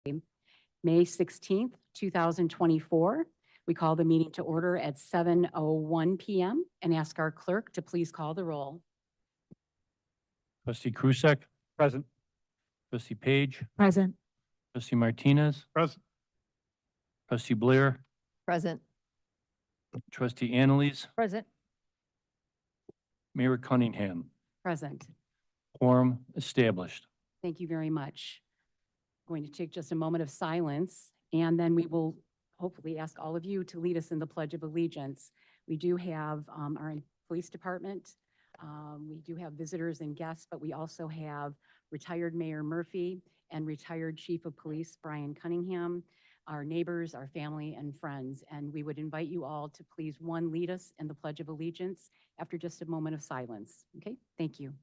May 16th, 2024. We call the meeting to order at 7:01 p.m. and ask our clerk to please call the roll. Trustee Krusek. Present. Trustee Page. Present. Trustee Martinez. Present. Trustee Blair. Present. Trustee Annalise. Present. Mayor Cunningham. Present. Quorum established. Thank you very much. Going to take just a moment of silence, and then we will hopefully ask all of you to lead us in the Pledge of Allegiance. We do have our police department. We do have visitors and guests, but we also have retired Mayor Murphy and retired Chief of Police Brian Cunningham, our neighbors, our family, and friends. And we would invite you all to please, one, lead us in the Pledge of Allegiance after just a moment of silence. Okay, thank you.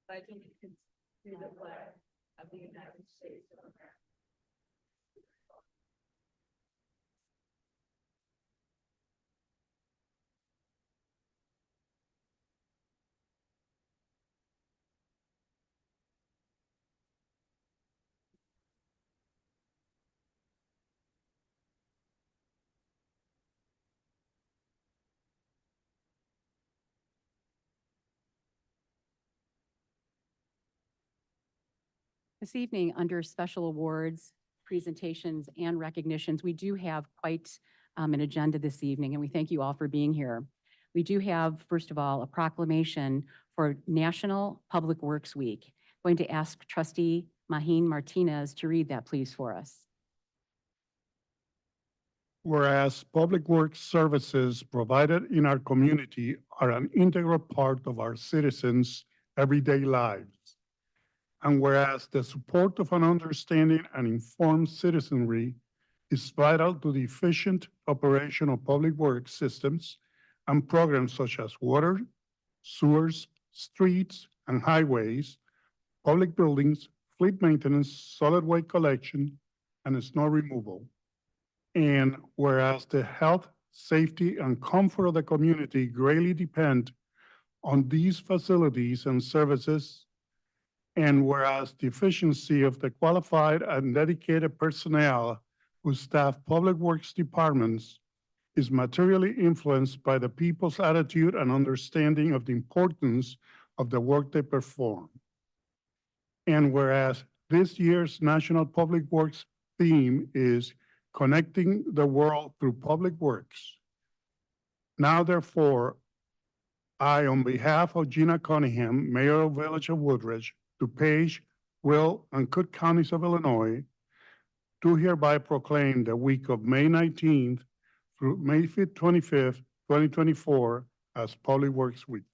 Pledging allegiance to the flag of the United States of America. This evening, under special awards, presentations, and recognitions, we do have quite an agenda this evening, and we thank you all for being here. We do have, first of all, a proclamation for National Public Works Week. I'm going to ask Trustee Maheen Martinez to read that, please, for us. Whereas public works services provided in our community are an integral part of our citizens' everyday lives. And whereas the support of an understanding and informed citizenry is vital to the efficient operation of public works systems and programs such as water, sewers, streets, and highways, public buildings, fleet maintenance, solid waste collection, and snow removal. And whereas the health, safety, and comfort of the community greatly depend on these facilities and services, and whereas the efficiency of the qualified and dedicated personnel who staff public works departments is materially influenced by the people's attitude and understanding of the importance of the work they perform. And whereas this year's National Public Works theme is Connecting the World Through Public Works. Now, therefore, I, on behalf of Gina Cunningham, Mayor of Village of Woodridge, DuPage, Will, and Cook Counties of Illinois, do hereby proclaim the week of May 19th through May 25th, 2024 as Public Works Week.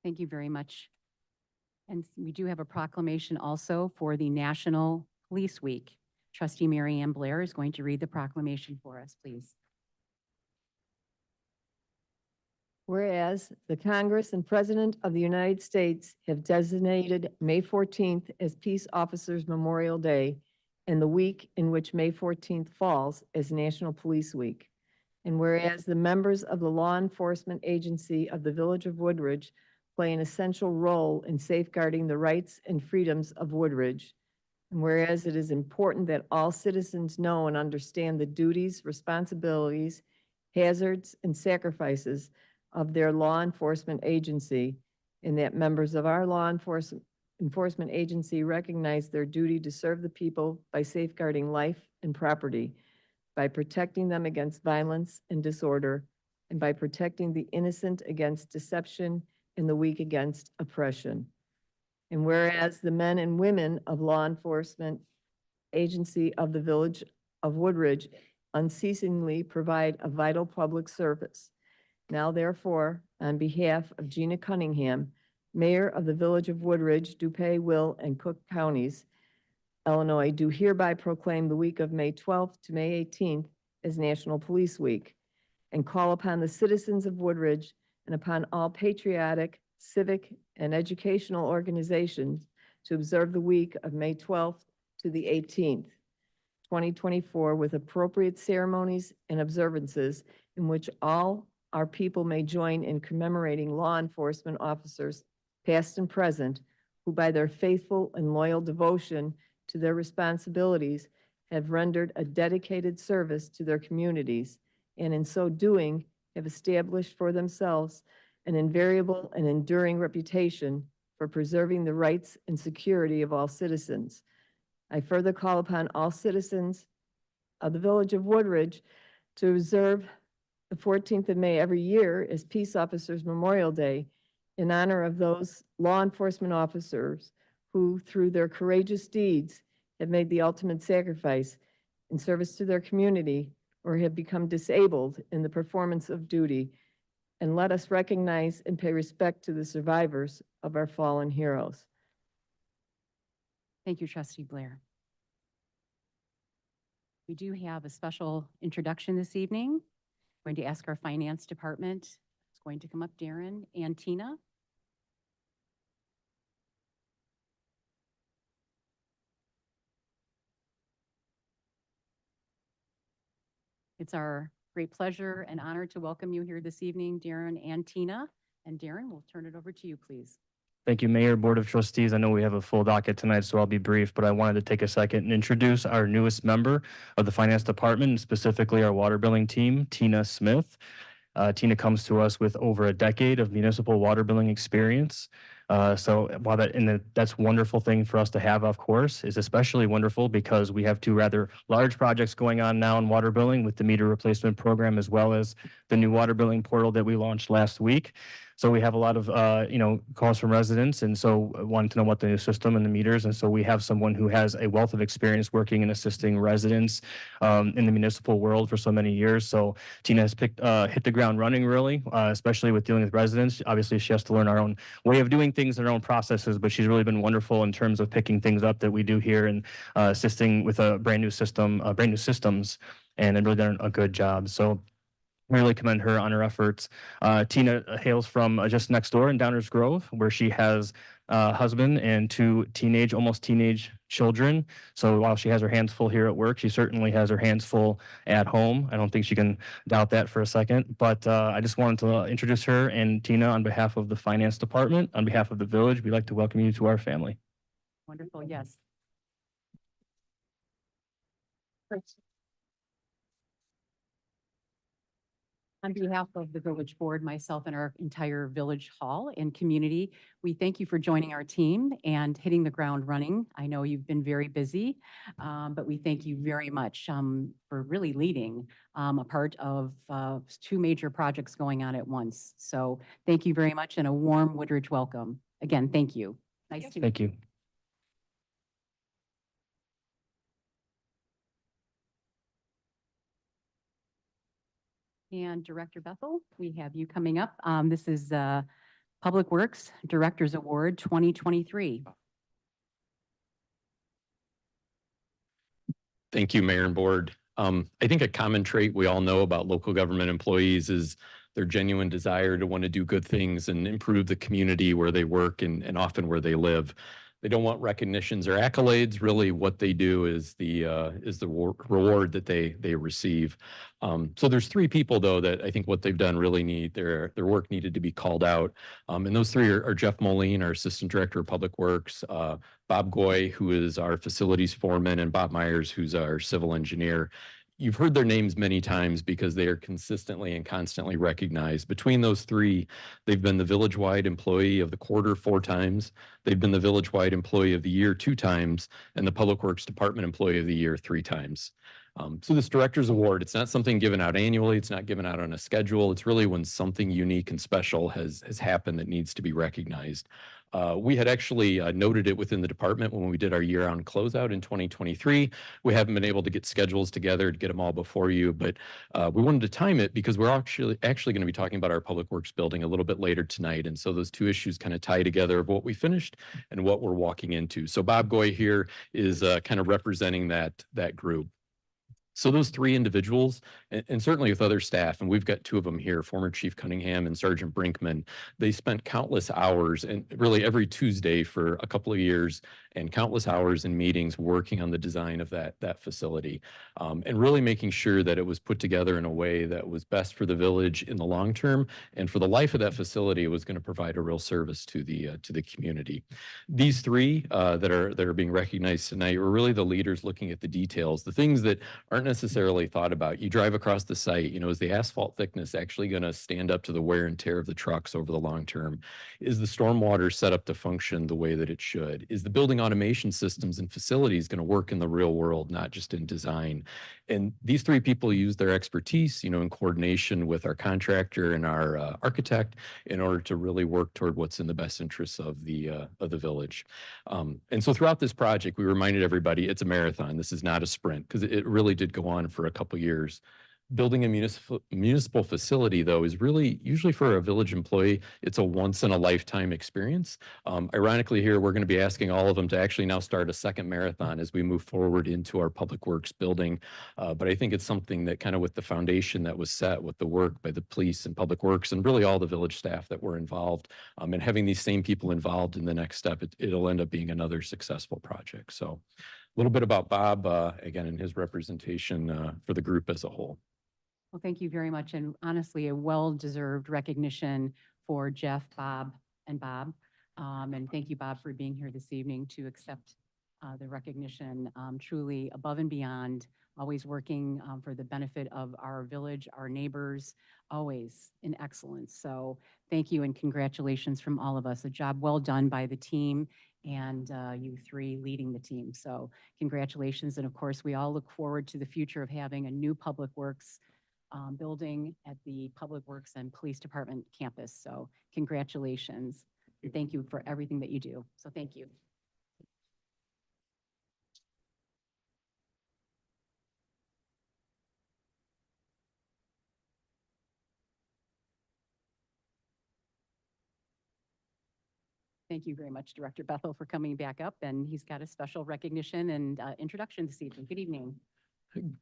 Thank you very much. And we do have a proclamation also for the National Police Week. Trustee Mary Ann Blair is going to read the proclamation for us, please. Whereas the Congress and President of the United States have designated May 14th as Peace Officers Memorial Day and the week in which May 14th falls as National Police Week. And whereas the members of the law enforcement agency of the Village of Woodridge play an essential role in safeguarding the rights and freedoms of Woodridge. And whereas it is important that all citizens know and understand the duties, responsibilities, hazards, and sacrifices of their law enforcement agency, and that members of our law enforcement agency recognize their duty to serve the people by safeguarding life and property, by protecting them against violence and disorder, and by protecting the innocent against deception and the weak against oppression. And whereas the men and women of law enforcement agency of the Village of Woodridge unceasingly provide a vital public service. Now, therefore, on behalf of Gina Cunningham, Mayor of the Village of Woodridge, DuPage, Will, and Cook Counties, Illinois, do hereby proclaim the week of May 12th to May 18th as National Police Week, and call upon the citizens of Woodridge and upon all patriotic, civic, and educational organizations to observe the week of May 12th to the 18th. 2024, with appropriate ceremonies and observances in which all our people may join in commemorating law enforcement officers, past and present, who by their faithful and loyal devotion to their responsibilities have rendered a dedicated service to their communities, and in so doing have established for themselves an invariable and enduring reputation for preserving the rights and security of all citizens. I further call upon all citizens of the Village of Woodridge to observe the 14th of May every year as Peace Officers Memorial Day in honor of those law enforcement officers who, through their courageous deeds, have made the ultimate sacrifice in service to their community or have become disabled in the performance of duty. And let us recognize and pay respect to the survivors of our fallen heroes. Thank you, Trustee Blair. We do have a special introduction this evening. Going to ask our Finance Department. It's going to come up, Darren and Tina. It's our great pleasure and honor to welcome you here this evening, Darren and Tina. And Darren, we'll turn it over to you, please. Thank you, Mayor, Board of Trustees. I know we have a full docket tonight, so I'll be brief, but I wanted to take a second and introduce our newest member of the Finance Department, specifically our water billing team, Tina Smith. Tina comes to us with over a decade of municipal water billing experience. So while that's a wonderful thing for us to have, of course, is especially wonderful because we have two rather large projects going on now in water billing with the meter replacement program, as well as the new water billing portal that we launched last week. So we have a lot of, calls from residents, and so wanting to know what the new system and the meters. And so we have someone who has a wealth of experience working and assisting residents in the municipal world for so many years. So Tina has hit the ground running, really, especially with dealing with residents. Obviously, she has to learn our own way of doing things and our own processes, but she's really been wonderful in terms of picking things up that we do here and assisting with a brand new systems, and really done a good job. So I really commend her on her efforts. Tina hails from just next door in Downers Grove, where she has a husband and two almost teenage children. So while she has her hands full here at work, she certainly has her hands full at home. I don't think she can doubt that for a second. But I just wanted to introduce her and Tina on behalf of the Finance Department, on behalf of the village. We'd like to welcome you to our family. Wonderful, yes. On behalf of the Village Board, myself and our entire Village Hall and community, we thank you for joining our team and hitting the ground running. I know you've been very busy, but we thank you very much for really leading a part of two major projects going on at once. So thank you very much and a warm Woodridge welcome. Again, thank you. Nice to meet you. Thank you. And Director Bethel, we have you coming up. This is Public Works Directors Award 2023. Thank you, Mayor and Board. I think a common trait we all know about local government employees is their genuine desire to want to do good things and improve the community where they work and often where they live. They don't want recognitions or accolades. Really, what they do is the reward that they receive. So there's three people, though, that I think what they've done really need their work needed to be called out. And those three are Jeff Moline, our Assistant Director of Public Works, Bob Goy, who is our Facilities Foreman, and Bob Myers, who's our Civil Engineer. You've heard their names many times because they are consistently and constantly recognized. Between those three, they've been the village-wide Employee of the Quarter 4 times. They've been the village-wide Employee of the Year 2 times, and the Public Works Department Employee of the Year 3 times. So this Director's Award, it's not something given out annually. It's not given out on a schedule. It's really when something unique and special has happened that needs to be recognized. We had actually noted it within the department when we did our year-round closeout in 2023. We haven't been able to get schedules together to get them all before you, but we wanted to time it because we're actually going to be talking about our Public Works building a little bit later tonight. And so those two issues kind of tie together of what we finished and what we're walking into. So Bob Goy here is kind of representing that group. So those three individuals, and certainly with other staff, and we've got two of them here, former Chief Cunningham and Sergeant Brinkman, they spent countless hours and really every Tuesday for a couple of years and countless hours in meetings working on the design of that facility, and really making sure that it was put together in a way that was best for the village in the long term, and for the life of that facility, it was going to provide a real service to the community. These three that are being recognized tonight were really the leaders looking at the details, the things that aren't necessarily thought about. You drive across the site, is the asphalt thickness actually going to stand up to the wear and tear of the trucks over the long term? Is the stormwater set up to function the way that it should? Is the building automation systems and facilities going to work in the real world, not just in design? And these three people use their expertise, in coordination with our contractor and our architect, in order to really work toward what's in the best interests of the village. And so throughout this project, we reminded everybody it's a marathon. This is not a sprint, because it really did go on for a couple years. Building a municipal facility, though, is really usually for a village employee, it's a once in a lifetime experience. Ironically, here we're going to be asking all of them to actually now start a second marathon as we move forward into our public works building. But I think it's something that kind of, with the foundation that was set with the work by the police and public works and really all the village staff that were involved, and having these same people involved in the next step, it'll end up being another successful project. So a little bit about Bob, again, in his representation for the group as a whole. Well, thank you very much. And honestly, a well-deserved recognition for Jeff, Bob, and Bob. And thank you, Bob, for being here this evening to accept the recognition. Truly above and beyond, always working for the benefit of our village, our neighbors, always in excellence. So thank you and congratulations from all of us. A job well done by the team and you three leading the team. So congratulations. And of course, we all look forward to the future of having a new public works building at the Public Works and Police Department campus. So congratulations. And thank you for everything that you do. So thank you. Thank you very much, Director Bethel, for coming back up. And he's got a special recognition and introduction this evening. Good evening.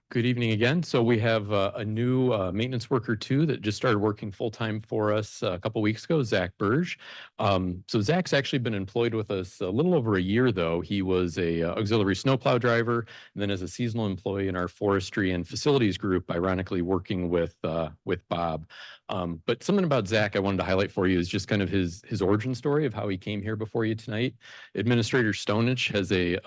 Good evening again. So we have a new maintenance worker too that just started working full-time for us a couple weeks ago, Zach Burge. So Zach's actually been employed with us a little over a year though. He was a auxiliary snowplow driver, and then as a seasonal employee in our forestry and facilities group, ironically working with Bob. But something about Zach I wanted to highlight for you is just kind of his origin story of how he came here before you tonight. Administrator Stonich has a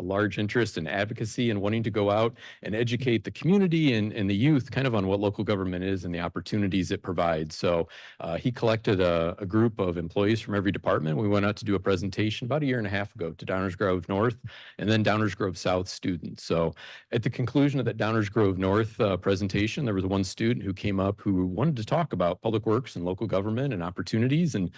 large interest in advocacy and wanting to go out and educate the community and the youth kind of on what local government is and the opportunities it provides. So he collected a group of employees from every department. We went out to do a presentation about a year and a half ago to Downers Grove North and then Downers Grove South students. So at the conclusion of that Downers Grove North presentation, there was one student who came up who wanted to talk about public works and local government and opportunities, and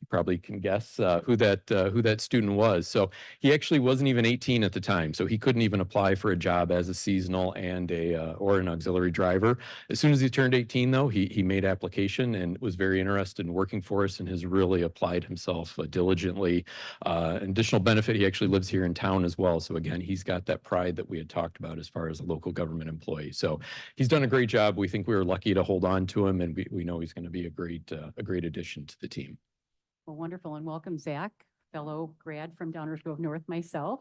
you probably can guess who that student was. So he actually wasn't even 18 at the time, so he couldn't even apply for a job as a seasonal and or an auxiliary driver. As soon as he turned 18, though, he made application and was very interested in working for us and has really applied himself diligently. An additional benefit, he actually lives here in town as well. So again, he's got that pride that we had talked about as far as a local government employee. So he's done a great job. We think we were lucky to hold on to him, and we know he's going to be a great addition to the team. Well, wonderful. And welcome, Zach, fellow grad from Downers Grove North myself.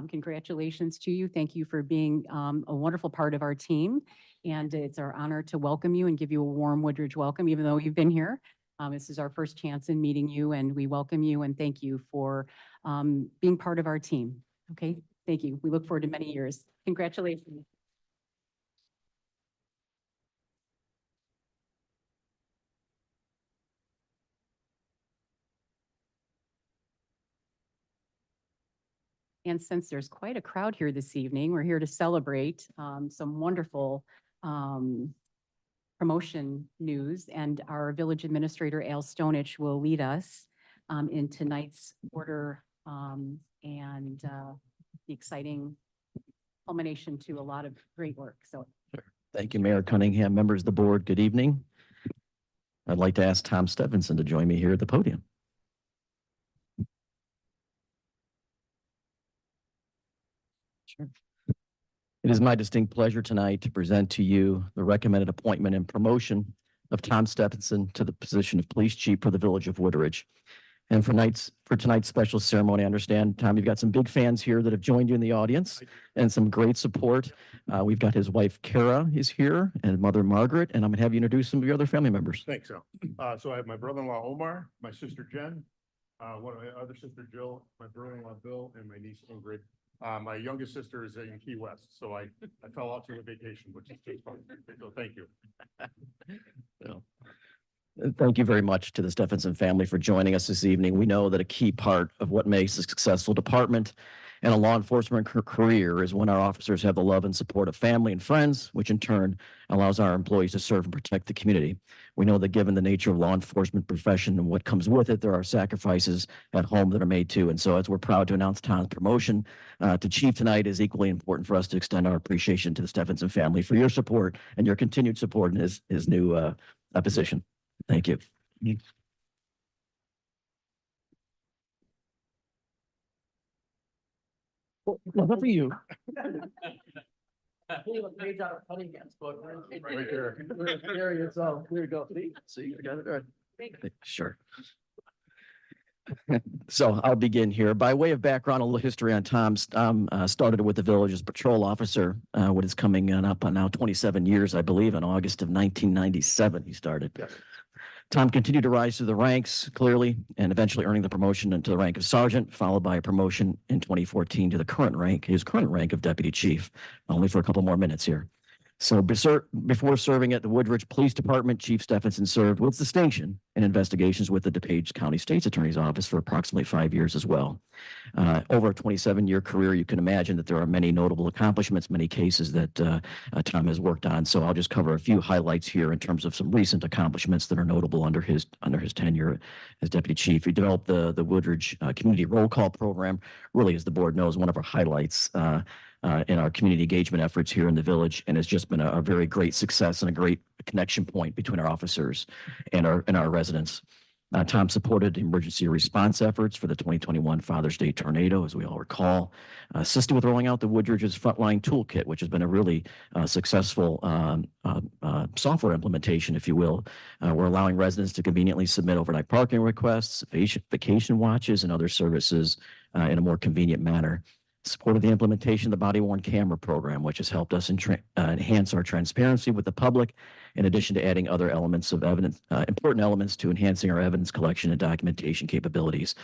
Congratulations to you. Thank you for being a wonderful part of our team. And it's our honor to welcome you and give you a warm Woodridge welcome, even though you've been here. This is our first chance in meeting you, and we welcome you and thank you for being part of our team. Okay, thank you. We look forward to many years. Congratulations. And since there's quite a crowd here this evening, we're here to celebrate some wonderful promotion news. And our village administrator, Al Stonich, will lead us in tonight's order and the exciting culmination to a lot of great work. So Thank you, Mayor Cunningham, members of the board. Good evening. I'd like to ask Tom Stevenson to join me here at the podium. Sure. It is my distinct pleasure tonight to present to you the recommended appointment and promotion of Tom Stevenson to the position of police chief for the village of Woodridge. And for tonight's special ceremony, I understand, Tom, you've got some big fans here that have joined you in the audience and some great support. We've got his wife Kara is here and mother Margaret, and I'm gonna have you introduce some of your other family members. Thanks, Al. So I have my brother-in-law Omar, my sister Jen, one of my other sister Jill, my brother-in-law Bill, and my niece Ingrid. My youngest sister is in Key West, so I fell out to a vacation, which is just fun. So thank you. Thank you very much to the Stephenson family for joining us this evening. We know that a key part of what makes a successful department and a law enforcement career is when our officers have the love and support of family and friends, which in turn allows our employees to serve and protect the community. We know that given the nature of law enforcement profession and what comes with it, there are sacrifices at home that are made too. And so as we're proud to announce Tom's promotion to chief tonight, is equally important for us to extend our appreciation to the Stephenson family for your support and your continued support in his new position. Thank you. Well, good for you. Right there. There you go. Here you go. See, you got it right. Sure. So I'll begin here. By way of background, a little history on Tom. Started with the village as patrol officer, what is coming up on now 27 years, I believe, in August of 1997 he started. Yes. Tom continued to rise through the ranks clearly and eventually earning the promotion into the rank of sergeant, followed by a promotion in 2014 to his current rank of deputy chief, only for a couple more minutes here. So before serving at the Woodridge Police Department, Chief Stephenson served with distinction in investigations with the DuPage County State's Attorney's Office for approximately 5 years as well. Over a 27-year career, you can imagine that there are many notable accomplishments, many cases that Tom has worked on. So I'll just cover a few highlights here in terms of some recent accomplishments that are notable under his tenure as deputy chief. He developed the Woodridge Community Roll Call Program, really, as the board knows, one of our highlights in our community engagement efforts here in the village, and has just been a very great success and a great connection point between our officers and our residents. Tom supported emergency response efforts for the 2021 Father's Day tornado, as we all recall, assisted with rolling out the Woodridge's Frontline Toolkit, which has been a really successful software implementation, if you will. We're allowing residents to conveniently submit overnight parking requests, vacation watches, and other services in a more convenient manner. Supported the implementation of the body-worn camera program, which has helped us enhance our transparency with the public, in addition to adding other elements of evidence, important elements to enhancing our evidence collection and documentation capabilities.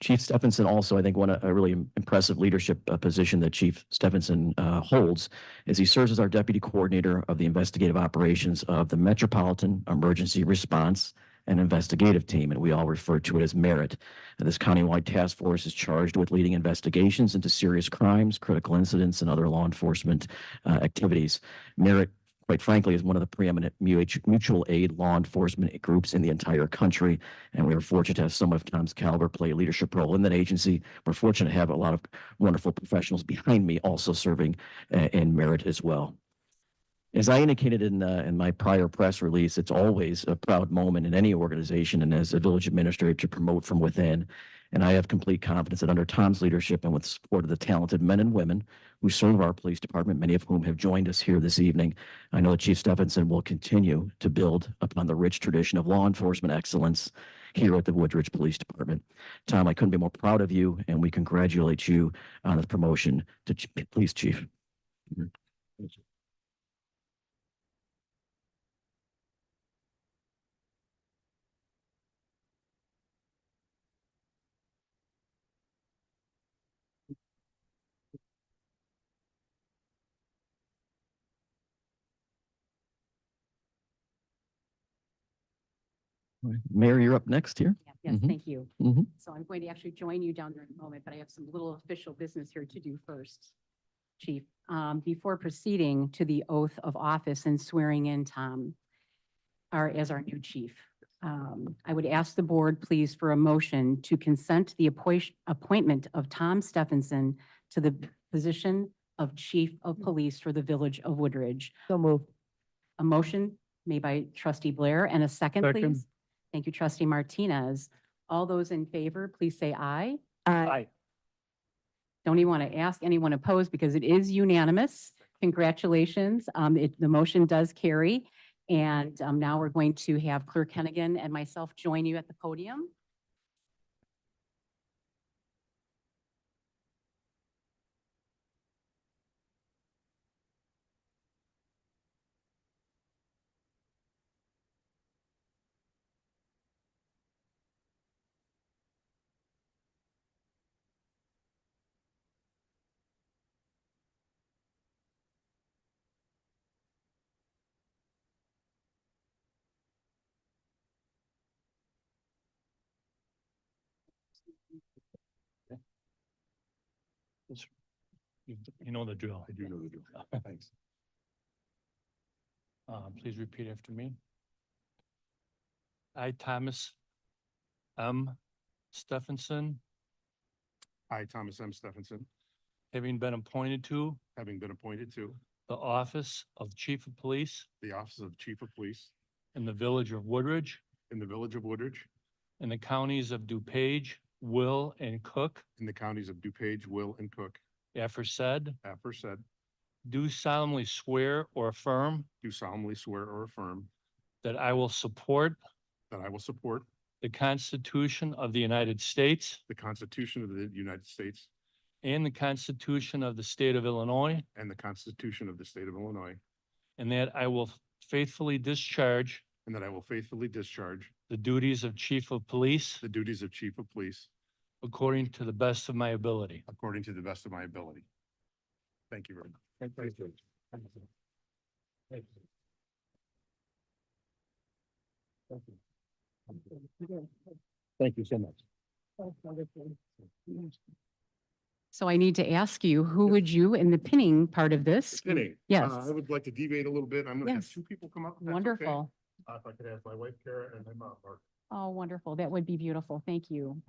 Chief Stephenson also, I think, a really impressive leadership position that Chief Stephenson holds, is he serves as our deputy coordinator of the investigative operations of the Metropolitan Emergency Response and Investigative Team, and we all refer to it as MERIT. This countywide task force is charged with leading investigations into serious crimes, critical incidents, and other law enforcement activities. MERIT, quite frankly, is one of the preeminent mutual aid law enforcement groups in the entire country, and we are fortunate to have someone of Tom's caliber play a leadership role in that agency. We're fortunate to have a lot of wonderful professionals behind me also serving in MERIT as well. As I indicated in my prior press release, it's always a proud moment in any organization and as a village administrator to promote from within. And I have complete confidence that under Tom's leadership and with the support of the talented men and women who serve our police department, many of whom have joined us here this evening, I know that Chief Stephenson will continue to build upon the rich tradition of law enforcement excellence here at the Woodridge Police Department. Tom, I couldn't be more proud of you, and we congratulate you on the promotion to Police Chief. Mayor, you're up next here. Yes, Mhm. thank you. Mhm. So I'm going to actually join you down there in a moment, but I have some little official business here to do first, Chief. Before proceeding to the oath of office and swearing in Tom as our new chief, I would ask the board, please, for a motion to consent to the appointment of Tom Stephenson to the position of Chief of Police for the Village of Woodridge. So moved. A motion made by trustee Blair and a second, Second. please. Thank you, trustee Martinez. All those in favor, please say aye. Aye. Don't even want to ask anyone opposed because it is unanimous. Congratulations. The motion does carry. And now we're going to have Clerk Hennigan and myself join you at the podium. You know the drill. I do know the drill. Thanks. Please repeat after me. I, Thomas M. Stephenson, I, Thomas M. Stephenson, having been appointed to having been appointed to the office of Chief of Police the office of Chief of Police in the village of Woodridge, in the village of Woodridge, in the counties of DuPage, Will, and Cook, in the counties of DuPage, Will, and Cook, aforesaid, aforesaid, do solemnly swear or affirm do solemnly swear or affirm that I will support that I will support the Constitution of the United States the Constitution of the United States and the Constitution of the State of Illinois, and the Constitution of the State of Illinois, and that I will faithfully discharge and that I will faithfully discharge the duties of Chief of Police the duties of Chief of Police according to the best of my ability. according to the best of my ability. Thank you very much. Thank you. Thank you so much. So I need to ask you, who would you, in the pinning part of this? Kidding. Yes. I would like to deviate a little bit. I'm gonna have Yes. two people come up. if that's okay. Wonderful. If I could ask my wife Kara and my mom Mark. Oh, wonderful. That would be beautiful. Thank you.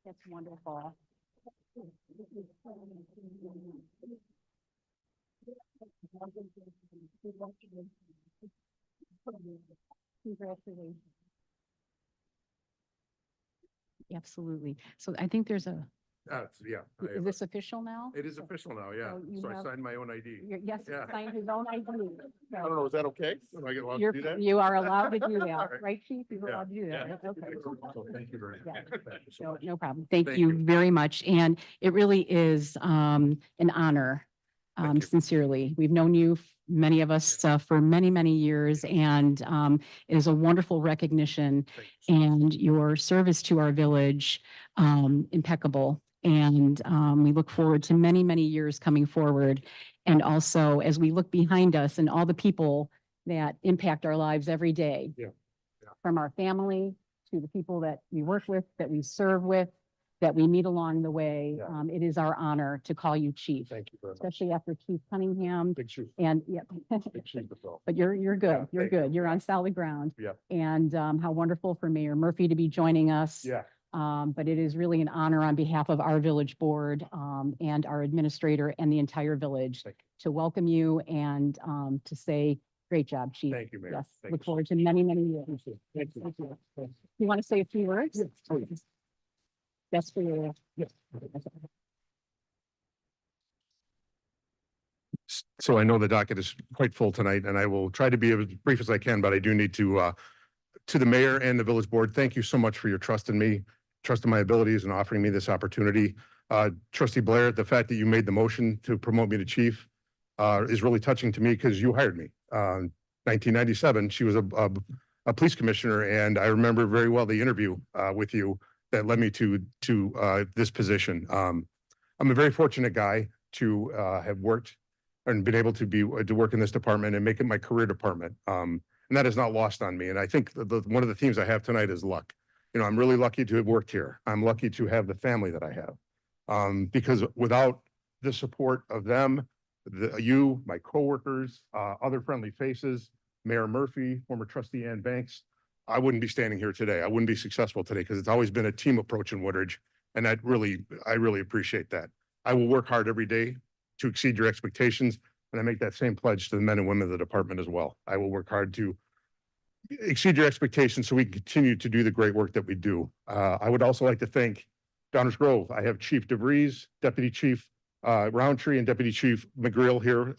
That's wonderful. Congratulations. Absolutely. So I think there's a, Yeah. is this official now? It is official now, yeah. So you So I have- signed my own ID. Yes, Yeah. sign his own ID. I don't know, is that okay? Am I allowed to You're, do that? you are allowed to do All that, right. right, Chief? You're Yeah. allowed to do that. Yeah. Okay. So thank you very Yeah. much. Thank you so No, much. no problem. Thank Thank you you. very much. And it really is an honor, Thank you. sincerely. We've known you, many of us, for many, many years, and it is a wonderful recognition Thank you. and your service to our village, impeccable. And we look forward to many, many years coming forward. And also, as we look behind us and all the people that impact our lives every day. Yeah. Yeah. From our family to the people that we work with, that we serve with, that we meet along the way. Yeah. It is our honor to call you chief, Thank you very much. especially after Chief Cunningham. Big shoes. And, yeah, Big shoes to fill. but you're Yeah, good. You're thank you. good. You're on solid ground. Yep. And how wonderful for Mayor Murphy to be joining us. Yeah. But it is really an honor on behalf of our village board and our administrator and the entire village Thank to welcome you and to say, great job, chief. Thank you, Mayor. Yes, Thank look you so forward to many, many years. Thank you. Thank you. You want to say a few words? Yes, please. That's for you. Yes. So I know the docket is quite full tonight, and I will try to be as brief as I can, but I do need to the mayor and the village board, thank you so much for your trust in me, trust in my abilities and offering me this opportunity. Trustee Blair, the fact that you made the motion to promote me to chief is really touching to me because you hired me. 1997, she was a police commissioner, and I remember very well the interview with you that led me to this position. I'm a very fortunate guy to have worked and been able to work in this department and make it my career department. And that is not lost on me. And I think one of the themes I have tonight is luck. You know, I'm really lucky to have worked here. I'm lucky to have the family that I have. Because without the support of them, you, my coworkers, other friendly faces, Mayor Murphy, former trustee Ann Banks, I wouldn't be standing here today. I wouldn't be successful today because it's always been a team approach in Woodridge. And I really appreciate that. I will work hard every day to exceed your expectations. And I make that same pledge to the men and women of the department as well. I will work hard to exceed your expectations so we can continue to do the great work that we do. I would also like to thank Downers Grove. I have Chief DeVries, Deputy Chief Roundtree, and Deputy Chief McGreal here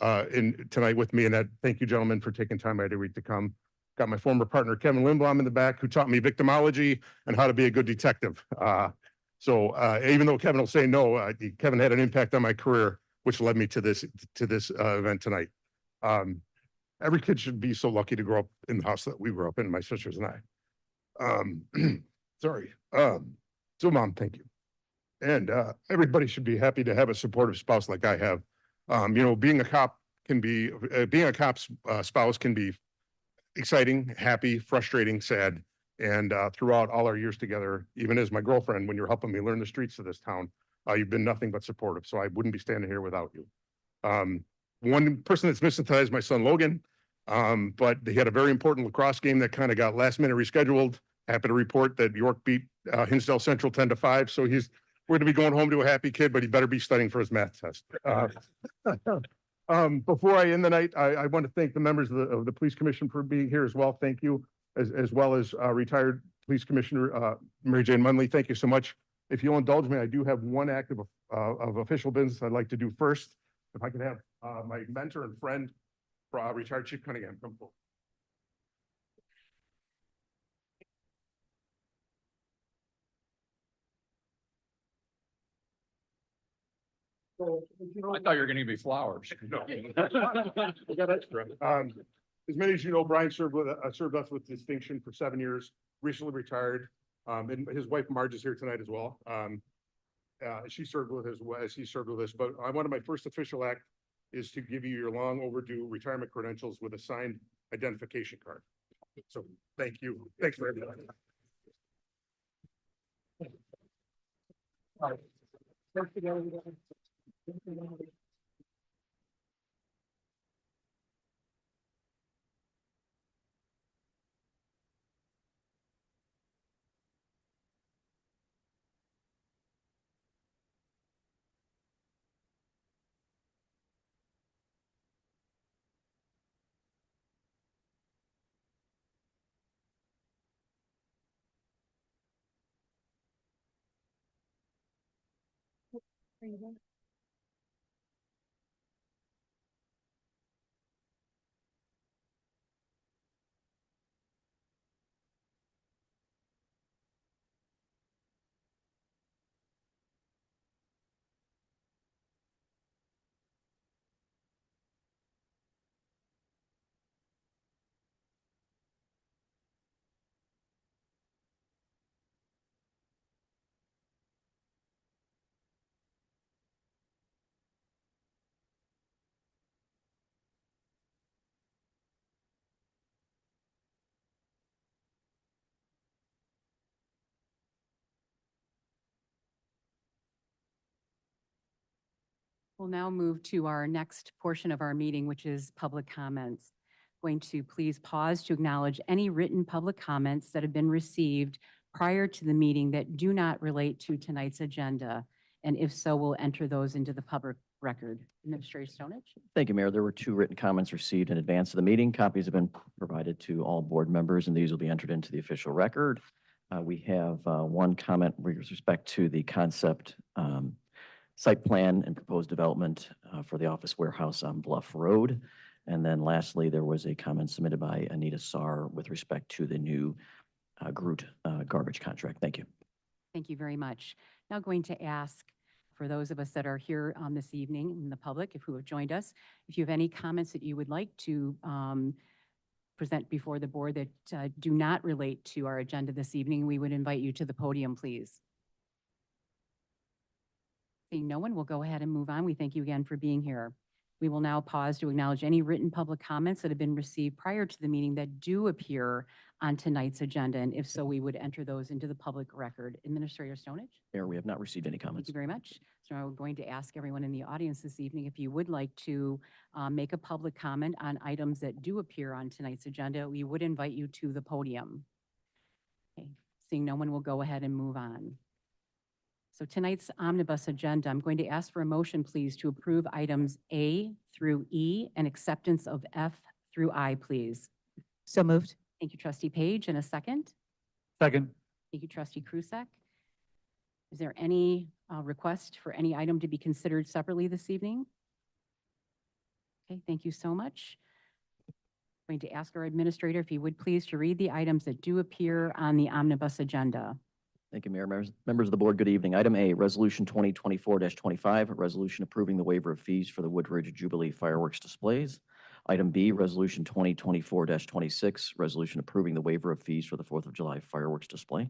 tonight with me. And thank you, gentlemen, for taking time out of your week to come. Got my former partner, Kevin Lindblom, in the back, who taught me victimology and how to be a good detective. So even though Kevin will say no, Kevin had an impact on my career, which led me to this event tonight. Every kid should be so lucky to grow up in the house that we grew up in, my sisters and I. Sorry. So Mom, thank you. And everybody should be happy to have a supportive spouse like I have. You know, being a cop can be, being a cop's spouse can be exciting, happy, frustrating, sad. And throughout all our years together, even as my girlfriend, when you're helping me learn the streets of this town, you've been nothing but supportive. So I wouldn't be standing here without you. One person that's missing tonight is my son Logan, but he had a very important lacrosse game that kind of got last minute rescheduled. Happy to report that York beat Hinsdale Central 10-5. So we're going to be going home to a happy kid, but he better be studying for his math test. Before I end the night, I want to thank the members of the Police Commission for being here as well. Thank you, as well as retired Police Commissioner Mary Jane Munley. Thank you so much. If you'll indulge me, I do have one act of official business I'd like to do first. If I could have my mentor and friend, retired Chief Cunningham, come forward. I thought you were gonna give me flowers. No. We got extra. As many as you know, Brian served us with distinction for 7 years, recently retired. And his wife Marge is here tonight as well. She served with as he served with us, but one of my first official act is to give you your long overdue retirement credentials with a signed identification card. So thank you. Thanks for everything. We'll now move to our next portion of our meeting, which is public comments. Going to please pause to acknowledge any written public comments that have been received prior to the meeting that do not relate to tonight's agenda. And if so, we'll enter those into the public record. Administrator Stonich? Thank you, Mayor. There were 2 written comments received in advance of the meeting. Copies have been provided to all board members, and these will be entered into the official record. We have one comment with respect to the concept site plan and proposed development for the office warehouse on Bluff Road. And then lastly, there was a comment submitted by Anita Sarr with respect to the new Groot garbage contract. Thank you. Thank you very much. Now going to ask for those of us that are here this evening in the public, who have joined us, if you have any comments that you would like to present before the board that do not relate to our agenda this evening, we would invite you to the podium, please. Seeing no one, we'll go ahead and move on. We thank you again for being here. We will now pause to acknowledge any written public comments that have been received prior to the meeting that do appear on tonight's agenda. And if so, we would enter those into the public record. Administrator Stonich? Mayor, we have not received any Thank comments. you very much. So I'm going to ask everyone in the audience this evening if you would like to make a public comment on items that do appear on tonight's agenda, we would invite you to the podium. Okay. Seeing no one, will go ahead and move on. So tonight's omnibus agenda, I'm going to ask for a motion, please, to approve items A through E and acceptance of F through I, please. So moved. Thank Thank you, trustee Page. And a second? Second. Thank you, trustee Krusek. Is there any request for any item to be considered separately this evening? Okay, thank you so much. Going to ask our administrator if he would please to read the items that do appear on the omnibus agenda. Thank you, Mayor. Members of the board, good evening. Item A, Resolution 2024-25, a resolution approving the waiver of fees for the Woodridge Jubilee fireworks displays. Item B, Resolution 2024-26, resolution approving the waiver of fees for the 4th of July fireworks display.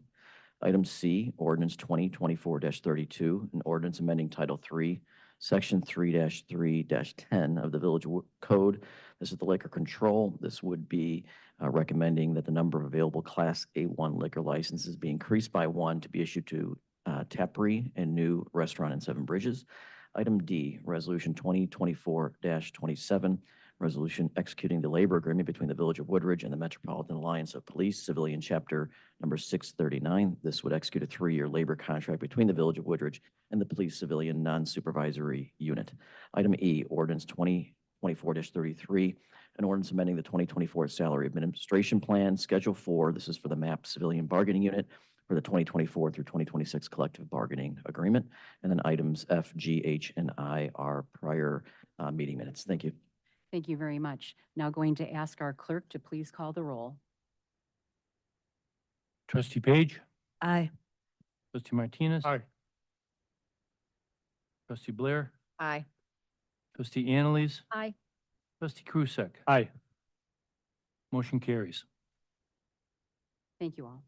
Item C, Ordinance 2024-32, an ordinance amending Title III, Section 3-3-10 of the Village Code. This is the liquor control. This would be recommending that the number of available Class A1 liquor licenses be increased by 1 to be issued to Tapri and New Restaurant in Seven Bridges. Item D, Resolution 2024-27, resolution executing the labor agreement between the Village of Woodridge and the Metropolitan Alliance of Police Civilian Chapter number 639. This would execute a 3-year labor contract between the Village of Woodridge and the Police Civilian Non-Supervisory Unit. Item E, Ordinance 2024-33, an ordinance amending the 2024 Salary Administration Plan, Schedule 4. This is for the MAP Civilian Bargaining Unit for the 2024 through 2026 Collective Bargaining Agreement. And then items F, G, H, and I are prior meeting minutes. Thank you. Thank you very much. Now going to ask our clerk to please call the roll. Trustee Page. Aye. Trustee Martinez. Aye. Trustee Blair. Aye. Trustee Annalise. Aye. Trustee Krusek. Aye. Motion carries. Thank you all.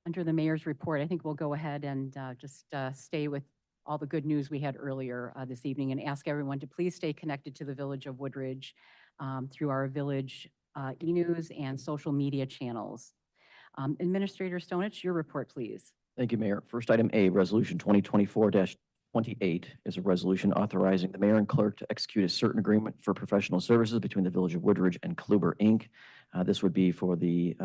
Under the mayor's report, I think we'll go ahead and just stay with all the good news we had earlier this evening and ask everyone to please stay connected to the Village of Woodridge through our village e-news and social media channels. Administrator Stonich, your report, please. Thank you, Mayor. First item A, Resolution 2024-28 is a resolution authorizing the mayor and clerk to execute a certain agreement for professional services between the Village of Woodridge and Kluber, Inc. This would be for the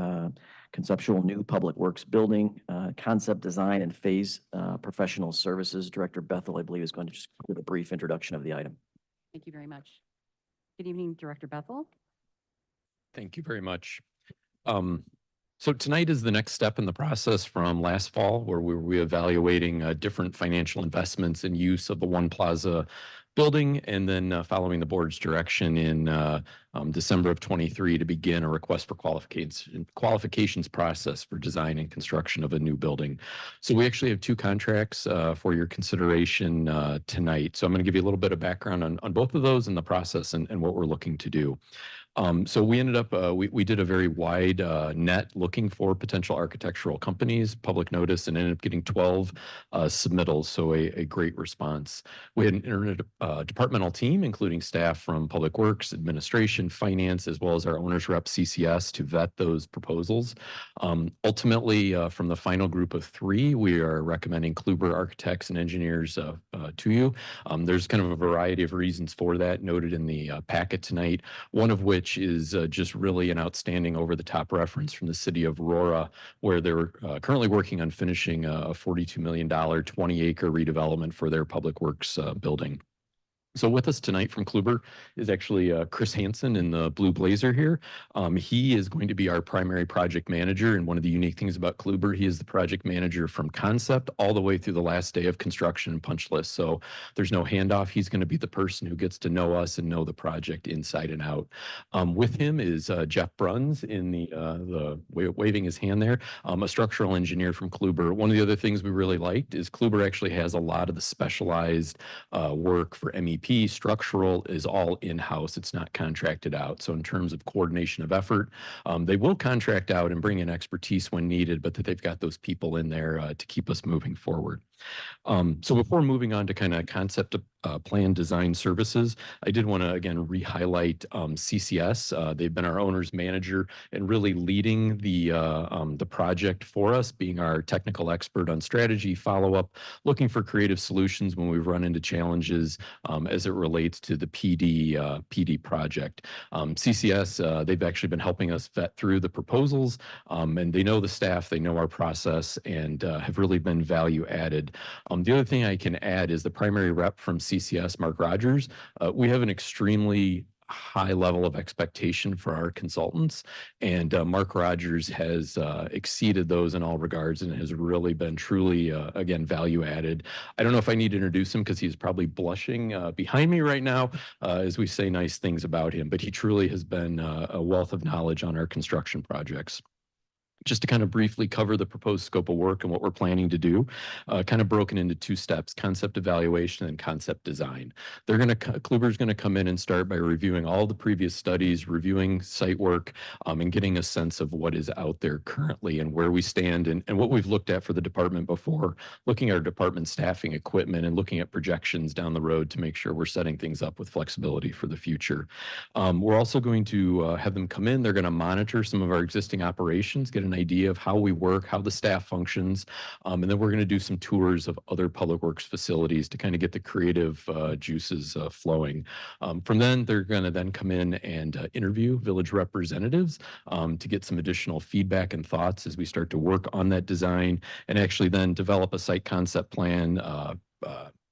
conceptual new public works building, concept design and phase professional services. Director Bethel, I believe, is going to just give a brief introduction of the item. Thank you very much. Good evening, Director Bethel. Thank you very much. So tonight is the next step in the process from last fall, where we were reevaluating different financial investments and use of the One Plaza building, and then following the board's direction in December of 23 to begin a request for qualifications process for design and construction of a new building. So we actually have 2 contracts for your consideration tonight. So I'm going to give you a little bit of background on both of those and the process and what we're looking to do. So we ended up, we did a very wide net looking for potential architectural companies, public notice, and ended up getting 12 submittals, so a great response. We had an interdepartmental team, including staff from Public Works, Administration, Finance, as well as our owner's rep, CCS, to vet those proposals. Ultimately, from the final group of 3, we are recommending Kluber Architects and Engineers to you. There's kind of a variety of reasons for that noted in the packet tonight, one of which is just really an outstanding over-the-top reference from the city of Aurora, where they're currently working on finishing a $42 million, 20-acre redevelopment for their public works building. So with us tonight from Kluber is actually Chris Hansen in the blue blazer here. He is going to be our primary project manager. And one of the unique things about Kluber, he is the project manager from concept all the way through the last day of construction and punch list. So there's no handoff. He's going to be the person who gets to know us and know the project inside and out. With him is Jeff Bruns in the waving his hand there, a structural engineer from Kluber. One of the other things we really liked is Kluber actually has a lot of the specialized work for MEP. Structural is all in-house. It's not contracted out. So in terms of coordination of effort, they will contract out and bring in expertise when needed, but that they've got those people in there to keep us moving forward. So before moving on to kind of concept plan design services, I did want to again re-highlight CCS. They've been our owner's manager and really leading the project for us, being our technical expert on strategy, follow-up, looking for creative solutions when we've run into challenges as it relates to the PD project. CCS, they've actually been helping us vet through the proposals, and they know the staff, they know our process, and have really been value added. The other thing I can add is the primary rep from CCS, Mark Rogers. We have an extremely high level of expectation for our consultants. And Mark Rogers has exceeded those in all regards and has really been truly, again, value added. I don't know if I need to introduce him because he's probably blushing behind me right now as we say nice things about him, but he truly has been a wealth of knowledge on our construction projects. Just to kind of briefly cover the proposed scope of work and what we're planning to do, kind of broken into two steps: concept evaluation and concept design. Kluber's going to come in and start by reviewing all the previous studies, reviewing site work, and getting a sense of what is out there currently and where we stand and what we've looked at for the department before, looking at our department staffing, equipment, and looking at projections down the road to make sure we're setting things up with flexibility for the future. We're also going to have them come in. They're going to monitor some of our existing operations, get an idea of how we work, how the staff functions, and then we're going to do some tours of other public works facilities to kind of get the creative juices flowing. From then, they're going to then come in and interview village representatives to get some additional feedback and thoughts as we start to work on that design, and actually then develop a site concept plan,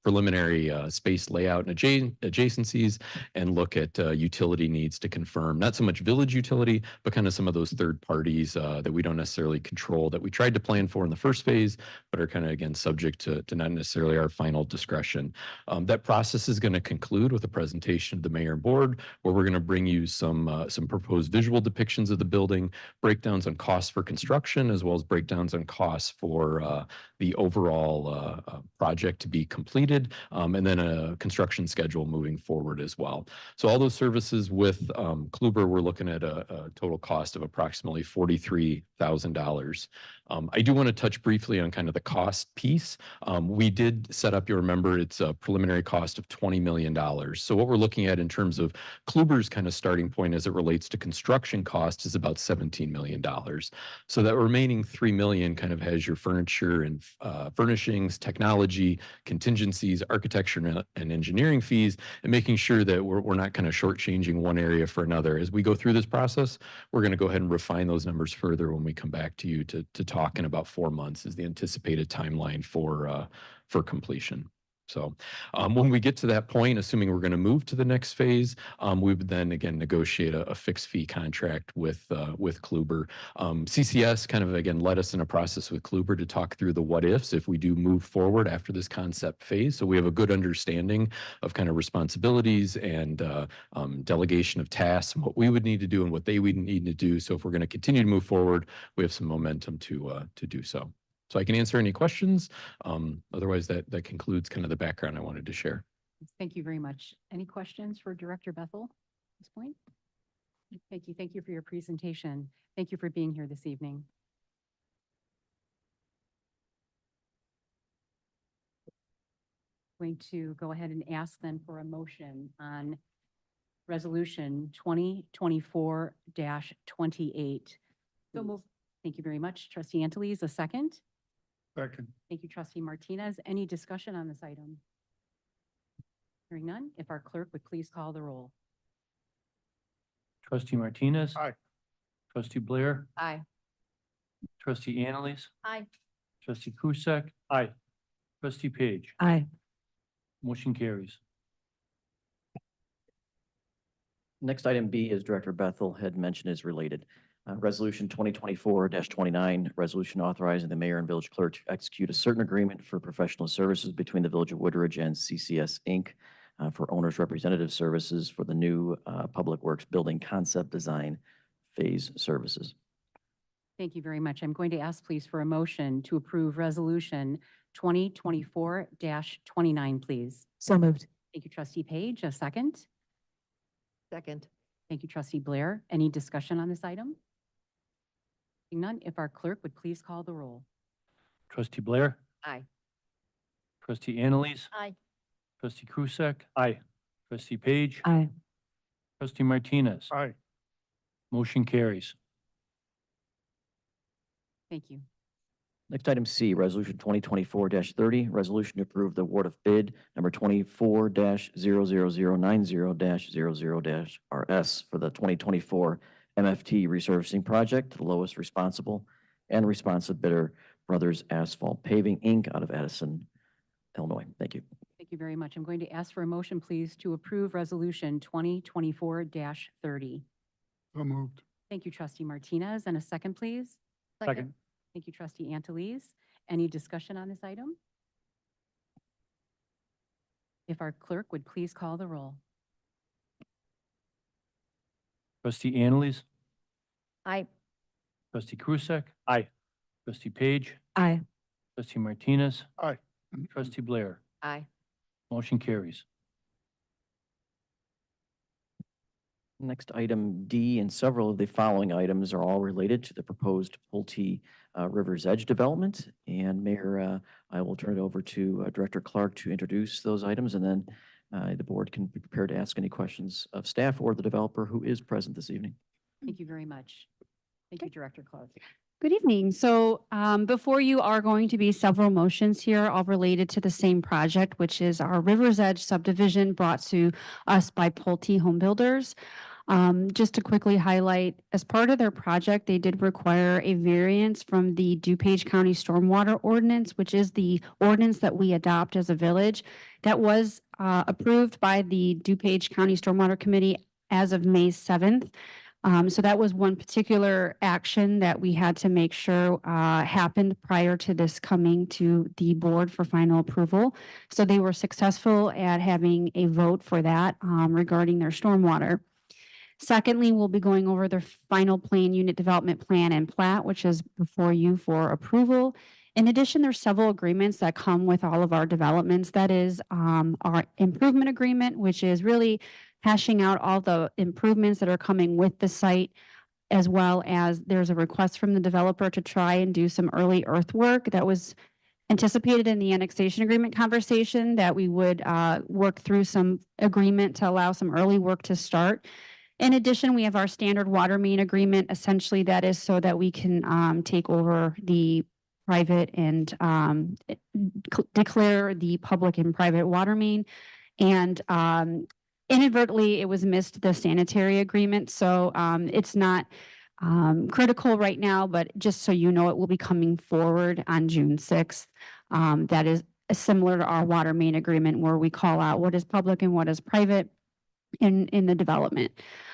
preliminary space layout and adjacencies, and look at utility needs to confirm, not so much village utility, but kind of some of those third parties that we don't necessarily control, that we tried to plan for in the first phase, but are kind of, again, subject to not necessarily our final discretion. That process is going to conclude with a presentation of the mayor and board, where we're going to bring you some proposed visual depictions of the building, breakdowns on costs for construction, as well as breakdowns on costs for the overall project to be completed, and then a construction schedule moving forward as well. So all those services with Kluber, we're looking at a total cost of approximately $43,000. I do want to touch briefly on kind of the cost piece. We did set up, you remember, it's a preliminary cost of $20 million. So what we're looking at in terms of Kluber's kind of starting point as it relates to construction costs is about $17 million. So that remaining $3 million kind of has your furniture and furnishings, technology, contingencies, architecture and engineering fees, and making sure that we're not kind of shortchanging one area for another. As we go through this process, we're going to go ahead and refine those numbers further when we come back to you to talk in about 4 months is the anticipated timeline for completion. So when we get to that point, assuming we're going to move to the next phase, we would then again negotiate a fixed fee contract with Kluber. CCS kind of again led us in a process with Kluber to talk through the what ifs if we do move forward after this concept phase. So we have a good understanding of kind of responsibilities and delegation of tasks and what we would need to do and what they would need to do. So if we're going to continue to move forward, we have some momentum to do so. So I can answer any questions. Otherwise, that concludes kind of the background I wanted to share. Thank you very much. Any questions for Director Bethel at this point? Thank you. Thank you for your presentation. Thank you for being here this evening. Going to go ahead and ask then for a motion on Resolution 2024-28. So move. Thank you very much. Trustee Antilles, a second. Second. Thank you, Trustee Martinez. Any discussion on this item? Hearing none, if our clerk would please call the roll. Trustee Martinez. Aye. Trustee Blair. Aye. Trustee Annalise. Aye. Trustee Kusak. Aye. Trustee Page. Aye. Motion carries. Next item B, as Director Bethel had mentioned, is related. Resolution 2024-29, resolution authorizing the mayor and village clerk to execute a certain agreement for professional services between the Village of Woodridge and CCS Inc. For owner's representative services for the new Public Works Building Concept Design Phase Services. Thank you very much. I'm going to ask please for a motion to approve Resolution 2024-29, please. So moved. Thank you, Trustee Page. A second. Second. Thank you, Trustee Blair. Any discussion on this item? Seeing none, if our clerk would please call the roll. Trustee Blair. Aye. Trustee Annalise. Aye. Trustee Kusak. Aye. Trustee Page. Aye. Trustee Martinez. Aye. Motion carries. Thank you. Next item C, resolution 2024-30, resolution to approve the award of bid number 24-00090-00-RS for the 2024 MFT resurfacing project to the lowest responsible and responsive bidder, Brothers Asphalt Paving, Inc., out of Addison, Illinois. Thank you. Thank Thank you very much. I'm going to ask for a motion, please, to approve Resolution 2024-30. So moved. Thank you, trustee Martinez. And a second, please. Second. Thank you, trustee Antalese. Any discussion on this item? If our clerk would please call the roll. Trustee Annalise, Aye. trustee Krusek. Aye. Trustee Page, Aye. trustee Martinez. Aye. Trustee Blair. Aye. Motion carries. Next, item D, and several of the following items are all related to the proposed Pulte River's Edge development. And Mayor, I will turn it over to Director Clark to introduce those items, and then the board can be prepared to ask any questions of staff or the developer who is present this evening. Thank you very much. Thank you, Director Clark. Good evening. So before you are going to be several motions here, all related to the same project, which is our River's Edge subdivision brought to us by Pulte Home Builders. Just to quickly highlight, as part of their project, they did require a variance from the DuPage County Stormwater Ordinance, which is the ordinance that we adopt as a village. That was approved by the DuPage County Stormwater Committee as of May 7th. So that was one particular action that we had to make sure happened prior to this coming to the board for final approval. So they were successful at having a vote for that regarding their stormwater. Secondly, we'll be going over the final plan, unit development plan and plat, which is before you for approval. In addition, there's several agreements that come with all of our developments. That is our improvement agreement, which is really hashing out all the improvements that are coming with the site, as well as there's a request from the developer to try and do some early earthwork that was anticipated in the annexation agreement conversation, that we would work through some agreement to allow some early work to start. In addition, we have our standard water main agreement. Essentially, that is so that we can take over the private and declare the public and private water main. And inadvertently, it was missed the sanitary agreement. So it's not critical right now, but just so you know, it will be coming forward on June 6th. That is similar to our water main agreement, where we call out what is public and what is private in the development.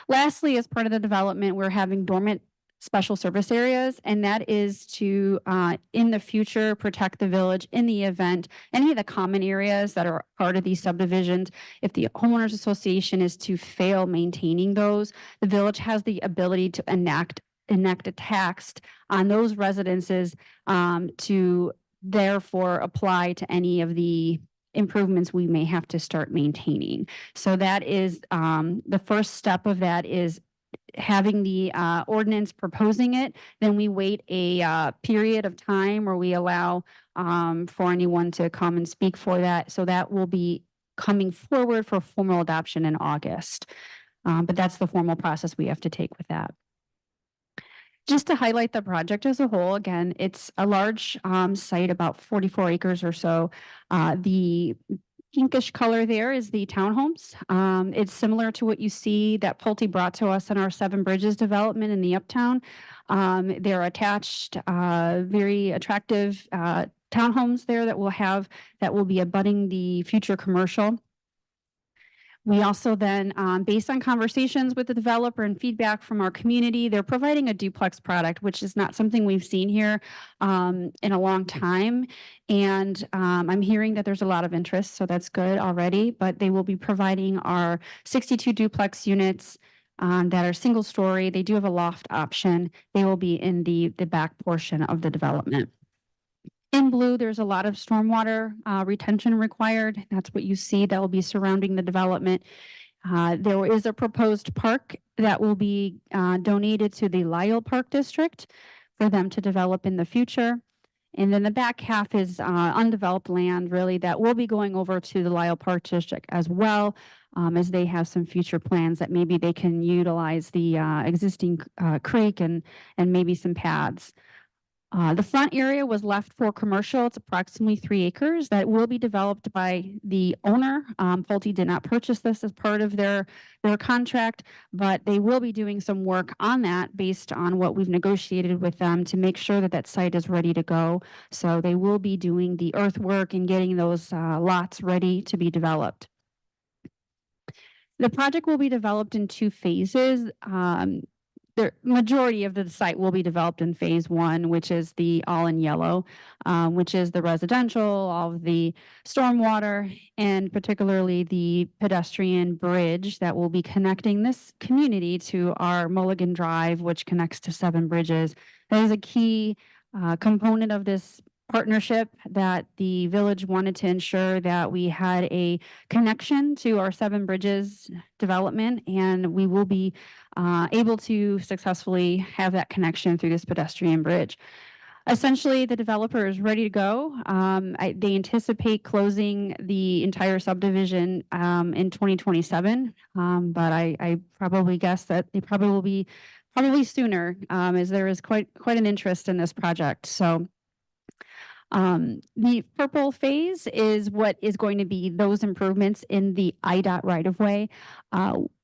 Lastly, as part of the development, we're having dormant special service areas, and that is to, in the future, protect the village in the event any of the common areas that are part of these subdivisions, if the homeowners association is to fail maintaining those, the village has the ability to enact a tax on those residences to therefore apply to any of the improvements we may have to start maintaining. So that is the first step of that is having the ordinance proposing it. Then we wait a period of time where we allow for anyone to come and speak for that. So that will be coming forward for formal adoption in August. But that's the formal process we have to take with that. Just to highlight the project as a whole, again, it's a large site, about 44 acres or so. The pinkish color there is the townhomes. It's similar to what you see that Pulte brought to us in our Seven Bridges development in the Uptown. They're attached, very attractive townhomes there that will be abutting the future commercial. We also then, based on conversations with the developer and feedback from our community, they're providing a duplex product, which is not something we've seen here in a long time. And I'm hearing that there's a lot of interest, so that's good already. But they will be providing our 62 duplex units that are single story. They do have a loft option. They will be in the back portion of the development. In blue, there's a lot of stormwater retention required. That's what you see that will be surrounding the development. There is a proposed park that will be donated to the Lyle Park District for them to develop in the future. And then the back half is undeveloped land, really, that will be going over to the Lyle Park District as well, as they have some future plans that maybe they can utilize the existing creek and maybe some pads. The front area was left for commercial. It's approximately 3 acres that will be developed by the owner. Pulte did not purchase this as part of their contract, but they will be doing some work on that based on what we've negotiated with them to make sure that that site is ready to go. So they will be doing the earthwork and getting those lots ready to be developed. The project will be developed in 2 phases. The majority of the site will be developed in phase 1, which is the all in yellow, which is the residential, all of the stormwater, and particularly the pedestrian bridge that will be connecting this community to our Mulligan Drive, which connects to 7 Bridges. That is a key component of this partnership that the village wanted to ensure that we had a connection to our 7 Bridges development, and we will be able to successfully have that connection through this pedestrian bridge. Essentially, the developer is ready to go. They anticipate closing the entire subdivision in 2027, but I probably guess that they probably will be sooner, as there is quite an interest in this project. So the purple phase is what is going to be those improvements in the IDOT right-of-way.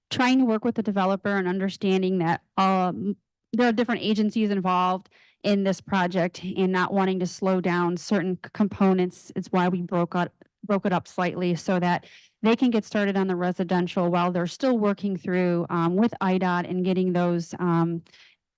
Trying to work with the developer and understanding that there are different agencies involved in this project and not wanting to slow down certain components. It's why we broke it up slightly so that they can get started on the residential while they're still working through with IDOT and getting those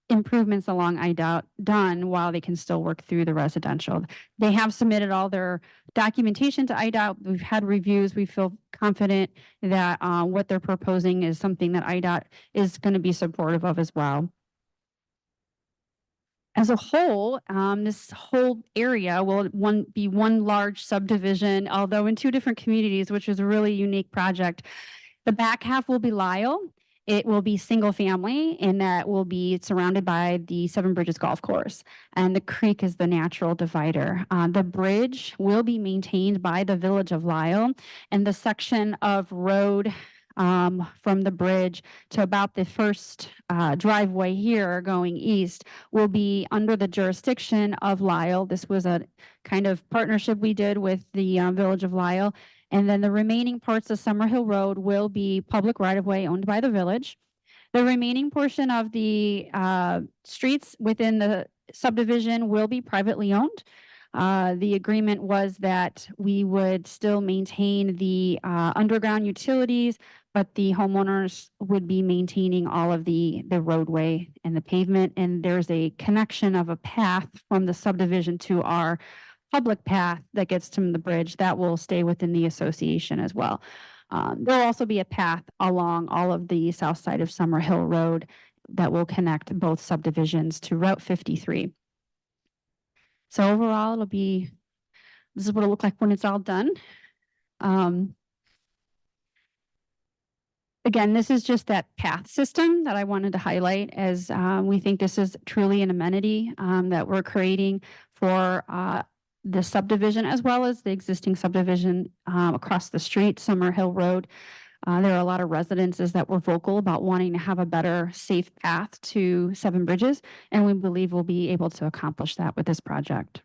improvements along IDOT done while they can still work through the residential. They have submitted all their documentation to IDOT. We've had reviews. We feel confident that what they're proposing is something that IDOT is going to be supportive of as well. As a whole, this whole area will be one large subdivision, although in 2 different communities, which is a really unique project. The back half will be Lyle. It will be single family, and that will be surrounded by the 7 Bridges Golf Course, and the creek is the natural divider. The bridge will be maintained by the Village of Lyle, and the section of road from the bridge to about the first driveway here going east will be under the jurisdiction of Lyle. This was a kind of partnership we did with the Village of Lyle. And then the remaining parts of Summerhill Road will be public right-of-way owned by the village. The remaining portion of the streets within the subdivision will be privately owned. The agreement was that we would still maintain the underground utilities, but the homeowners would be maintaining all of the roadway and the pavement. And there's a connection of a path from the subdivision to our public path that gets to the bridge that will stay within the association as well. There'll also be a path along all of the south side of Summerhill Road that will connect both subdivisions to Route 53. So overall, this is what it'll look like when it's all done. Again, this is just that path system that I wanted to highlight, as we think this is truly an amenity that we're creating for the subdivision as well as the existing subdivision across the street, Summerhill Road. There are a lot of residences that were vocal about wanting to have a better, safe path to 7 Bridges, and we believe we'll be able to accomplish that with this project.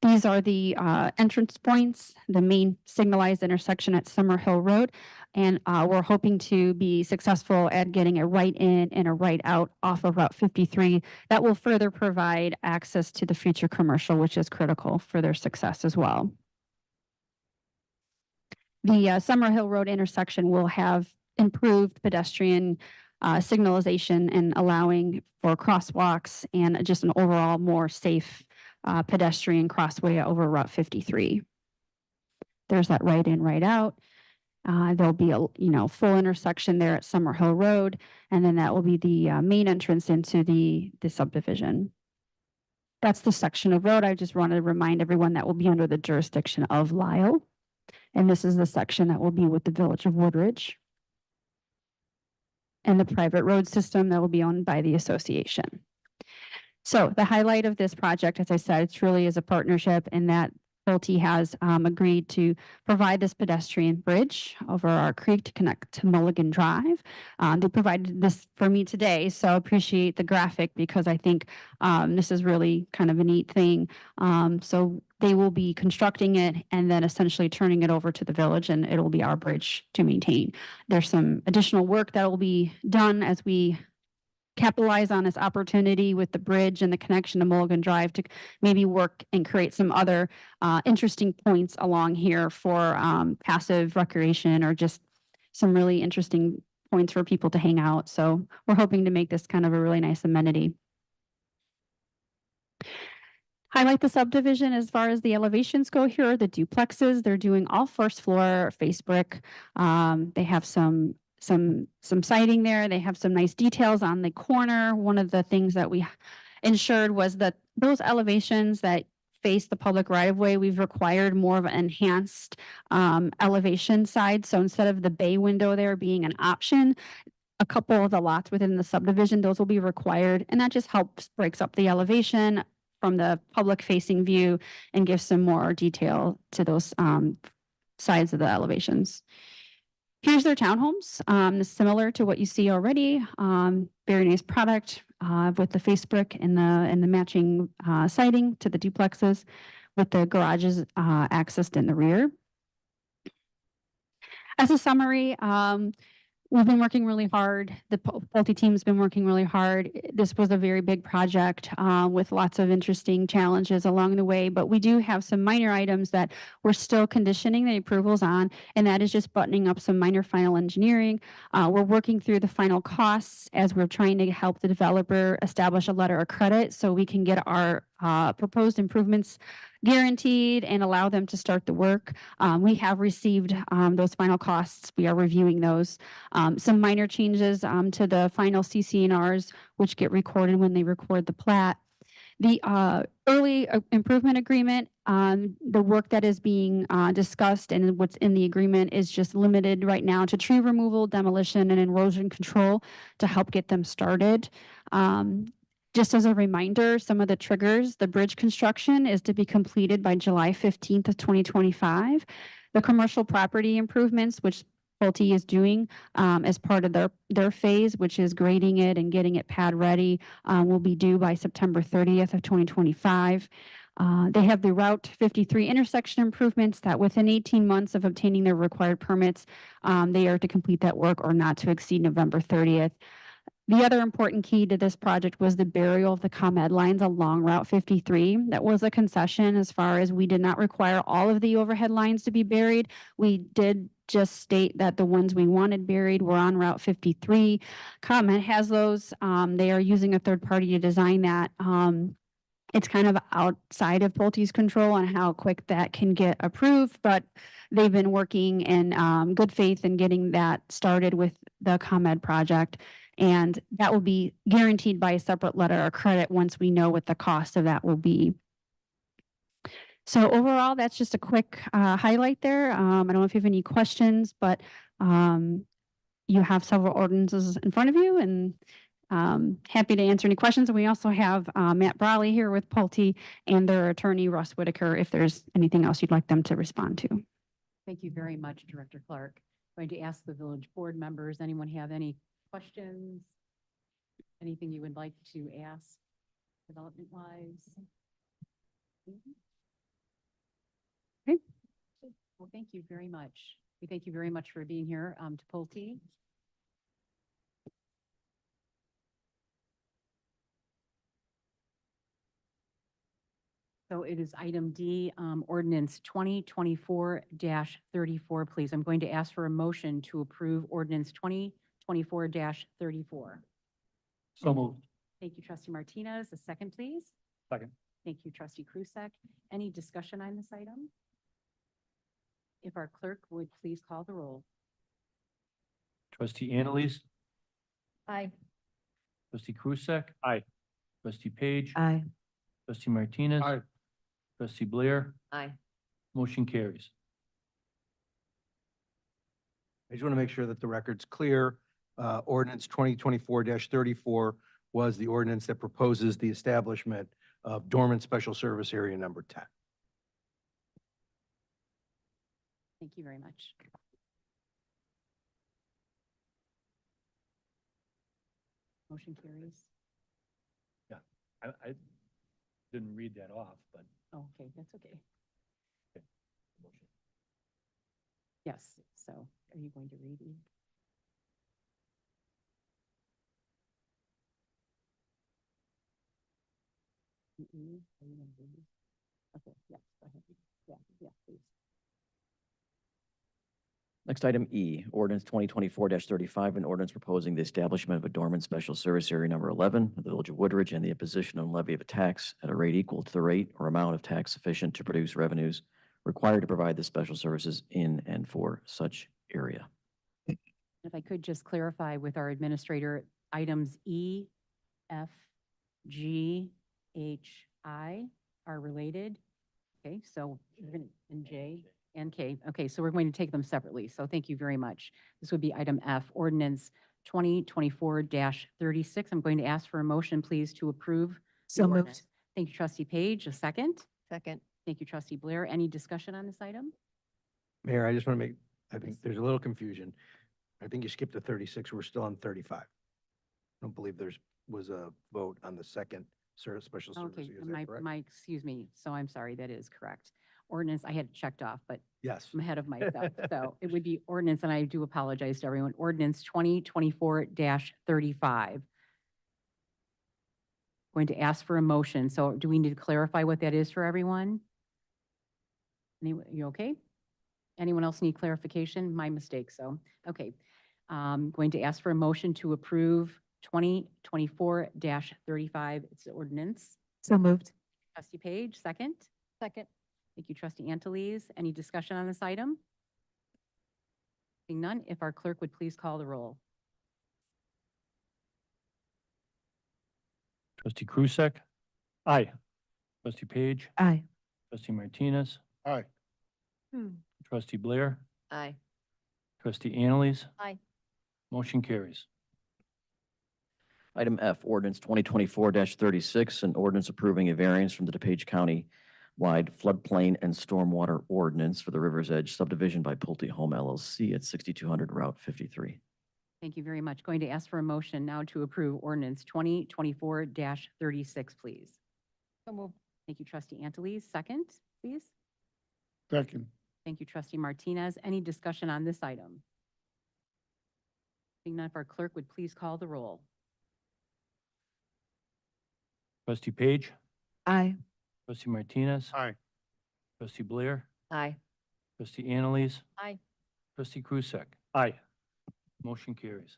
These are the entrance points, the main signalized intersection at Summerhill Road. And we're hoping to be successful at getting a right in and a right out off of Route 53 that will further provide access to the future commercial, which is critical for their success as well. The Summerhill Road intersection will have improved pedestrian signalization and allowing for crosswalks and just an overall more safe pedestrian crossway over Route 53. There's that right in, right out. There'll be a full intersection there at Summerhill Road, and then that will be the main entrance into the subdivision. That's the section of road. I just wanted to remind everyone that will be under the jurisdiction of Lyle. And this is the section that will be with the Village of Woodridge. And the private road system that will be owned by the association. So the highlight of this project, as I said, it truly is a partnership in that Pulte has agreed to provide this pedestrian bridge over our creek to connect to Mulligan Drive. They provided this for me today, so appreciate the graphic because I think this is really kind of a neat thing. So they will be constructing it and then essentially turning it over to the village, and it'll be our bridge to maintain. There's some additional work that will be done as we capitalize on this opportunity with the bridge and the connection to Mulligan Drive to maybe work and create some other interesting points along here for passive recreation or just some really interesting points for people to hang out. So we're hoping to make this kind of a really nice amenity. Highlight the subdivision as far as the elevations go here, the duplexes, they're doing all first floor face brick. They have some siding there. They have some nice details on the corner. One of the things that we ensured was that those elevations that face the public right of way, we've required more of an enhanced elevation side. So instead of the bay window there being an option, a couple of the lots within the subdivision, those will be required. And that just helps breaks up the elevation from the public facing view and gives some more detail to those sides of the elevations. Here's their townhomes, similar to what you see already. Very nice product with the face brick and the matching siding to the duplexes, with the garages accessed in the rear. As a summary, we've been working really hard. The Pulte team's been working really hard. This was a very big project with lots of interesting challenges along the way, but we do have some minor items that we're still conditioning the approvals on, and that is just buttoning up some minor final engineering. We're working through the final costs as we're trying to help the developer establish a letter of credit so we can get our proposed improvements guaranteed and allow them to start the work. We have received those final costs. We are reviewing those. Some minor changes to the final CC&Rs, which get recorded when they record the plat. The early improvement agreement, the work that is being discussed and what's in the agreement is just limited right now to tree removal, demolition, and erosion control to help get them started. Just as a reminder, some of the triggers, the bridge construction is to be completed by July 15th of 2025. The commercial property improvements, which Pulte is doing as part of their phase, which is grading it and getting it pad ready, will be due by September 30th of 2025. They have the Route 53 intersection improvements that within 18 months of obtaining their required permits, they are to complete that work or not to exceed November 30th. The other important key to this project was the burial of the ComEd lines along Route 53. That was a concession as far as we did not require all of the overhead lines to be buried. We did just state that the ones we wanted buried were on Route 53. ComEd has those. They are using a third party to design that. It's kind of outside of Pulte's control on how quick that can get approved, but they've been working in good faith in getting that started with the ComEd project. And that will be guaranteed by a separate letter of credit once we know what the cost of that will be. So overall, that's just a quick highlight there. I don't know if you have any questions, but you have several ordinances in front of you, and happy to answer any questions. And we also have Matt Brawley here with Pulte and their attorney, Russ Whitaker, if there's anything else you'd like them to respond to. Thank you very much, Director Clark. I'm going to ask the village board members, anyone have any questions? Anything you would like to ask development-wise? Okay. Well, thank you very much. We thank you very much for being here to Pulte. So it is item D, ordinance 2024-34, please. I'm going to ask for a motion to approve ordinance 2024-34. So moved. Thank you, trustee Martinez. A second, please. Second. Thank you, trustee Krusek. Any discussion on this item? If our clerk would please call the roll. Trustee Annalise, Aye. trustee Krusek. Aye. Trustee Page. Aye. Trustee Martinez. Aye. Trustee Blair. Aye. Motion carries. I just want to make sure that the record's clear. Ordinance 2024-34 was the ordinance that proposes the establishment of dormant special service area number 10. Thank you very much. Motion carries. I didn't read that off, but. Oh, okay, that's okay. Yes, so are you going to read? Eve? Are you going to read? Okay, yes, go ahead. Yeah, please. Next item E, ordinance 2024-35, an ordinance proposing the establishment of a dormant special service area number 11 of the Village of Woodridge and the imposition and levy of a tax at a rate equal to the rate or amount of tax sufficient to produce revenues required to provide the special services in and for such area. If I could just clarify with our administrator, items E, F, G, H, I are related. Okay, so we're gonna, and J and K. Okay, so we're going to take them separately. So thank you very much. This would be item F, ordinance 2024-36. I'm going to ask for a motion, please, to approve. the So moved. ordinance. Thank you, trustee Page. A second. Second. Thank you, trustee Blair. Any discussion on this item? Mayor, I just want to make, I think Yes. there's a little confusion. I think you skipped to 36. We're still on 35. I don't believe was a vote on the second special service. Okay, Is that correct? excuse me. So I'm sorry, that is correct. Ordinance, I had it checked off, but Yes. I'm ahead of myself. So it would be ordinance, and I do apologize to everyone, ordinance 2024-35. Going to ask for a motion. So do we need to clarify what that is for everyone? Anyone, you okay? Anyone else need clarification? My mistake, so, okay. Going to ask for a motion to approve 2024-35. It's the ordinance. So moved. Trustee Page, second. Second. Thank you, trustee Antilles. Any discussion on this item? Seeing none, if our clerk would please call the roll. Trustee Krusek? Aye. Trustee Page? Aye. Trustee Martinez? Aye. Trustee Blair? Aye. Trustee Annalise? Aye. Motion carries. Item F, ordinance 2024-36, an ordinance approving a variance from the DePage County-wide floodplain and stormwater ordinance for the River's Edge subdivision by Pulte Home LLC at 6200 Route 53. Thank you very much. Going to ask for a motion now to approve ordinance 2024-36, please. So moved. Thank you, trustee Antilles. Second, please. Second. Thank you, trustee Martinez. Any discussion on this item? Seeing none, if our clerk would please call the roll. Trustee Page? Aye. Trustee Martinez? Aye. Trustee Blair? Aye. Trustee Annalise? Aye. Trustee Krusek? Aye. Motion carries.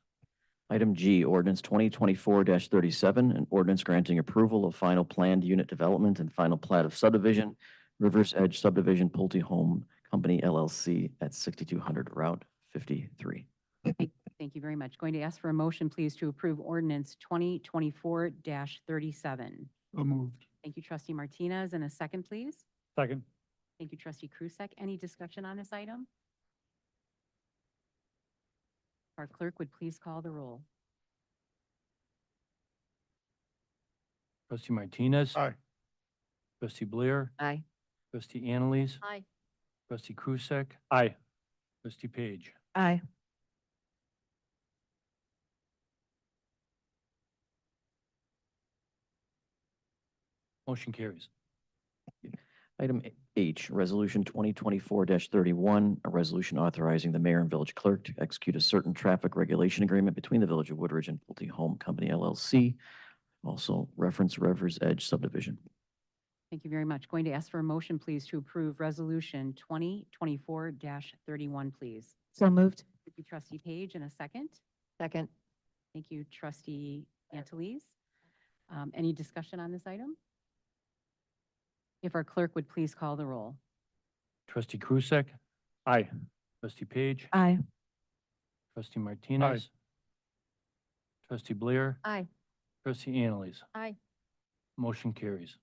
Item G, ordinance 2024-37, an ordinance granting approval of final planned unit development and final plat of subdivision, River's Edge subdivision, Pulte Home Company LLC at 6200 Route 53. Thank you very much. Going to ask for a motion, please, to approve ordinance 2024-37. So moved. Thank you, trustee Martinez. And a second, please. Second. Thank you, trustee Krusek. Any discussion on this item? Our clerk would please call the roll. Trustee Martinez? Aye. Trustee Blair? Aye. Trustee Annalise? Aye. Trustee Krusek? Aye. Trustee Page? Aye. Motion carries. Item H, Resolution 2024-31, a resolution authorizing the mayor and village clerk to execute a certain traffic regulation agreement between the Village of Woodridge and Pulte Home Company LLC, also reference River's Edge subdivision. Thank you very much. Going to ask for a motion, please, to approve resolution 2024-31, please. So moved. Thank you, trustee Page. And a second. Second. Thank you, trustee Antilles. Any discussion on this item? If our clerk would please call the roll. Trustee Krusek? Aye. Trustee Page? Aye. Trustee Martinez? Trustee Blair? Aye. Trustee Annalise? Aye. Motion carries.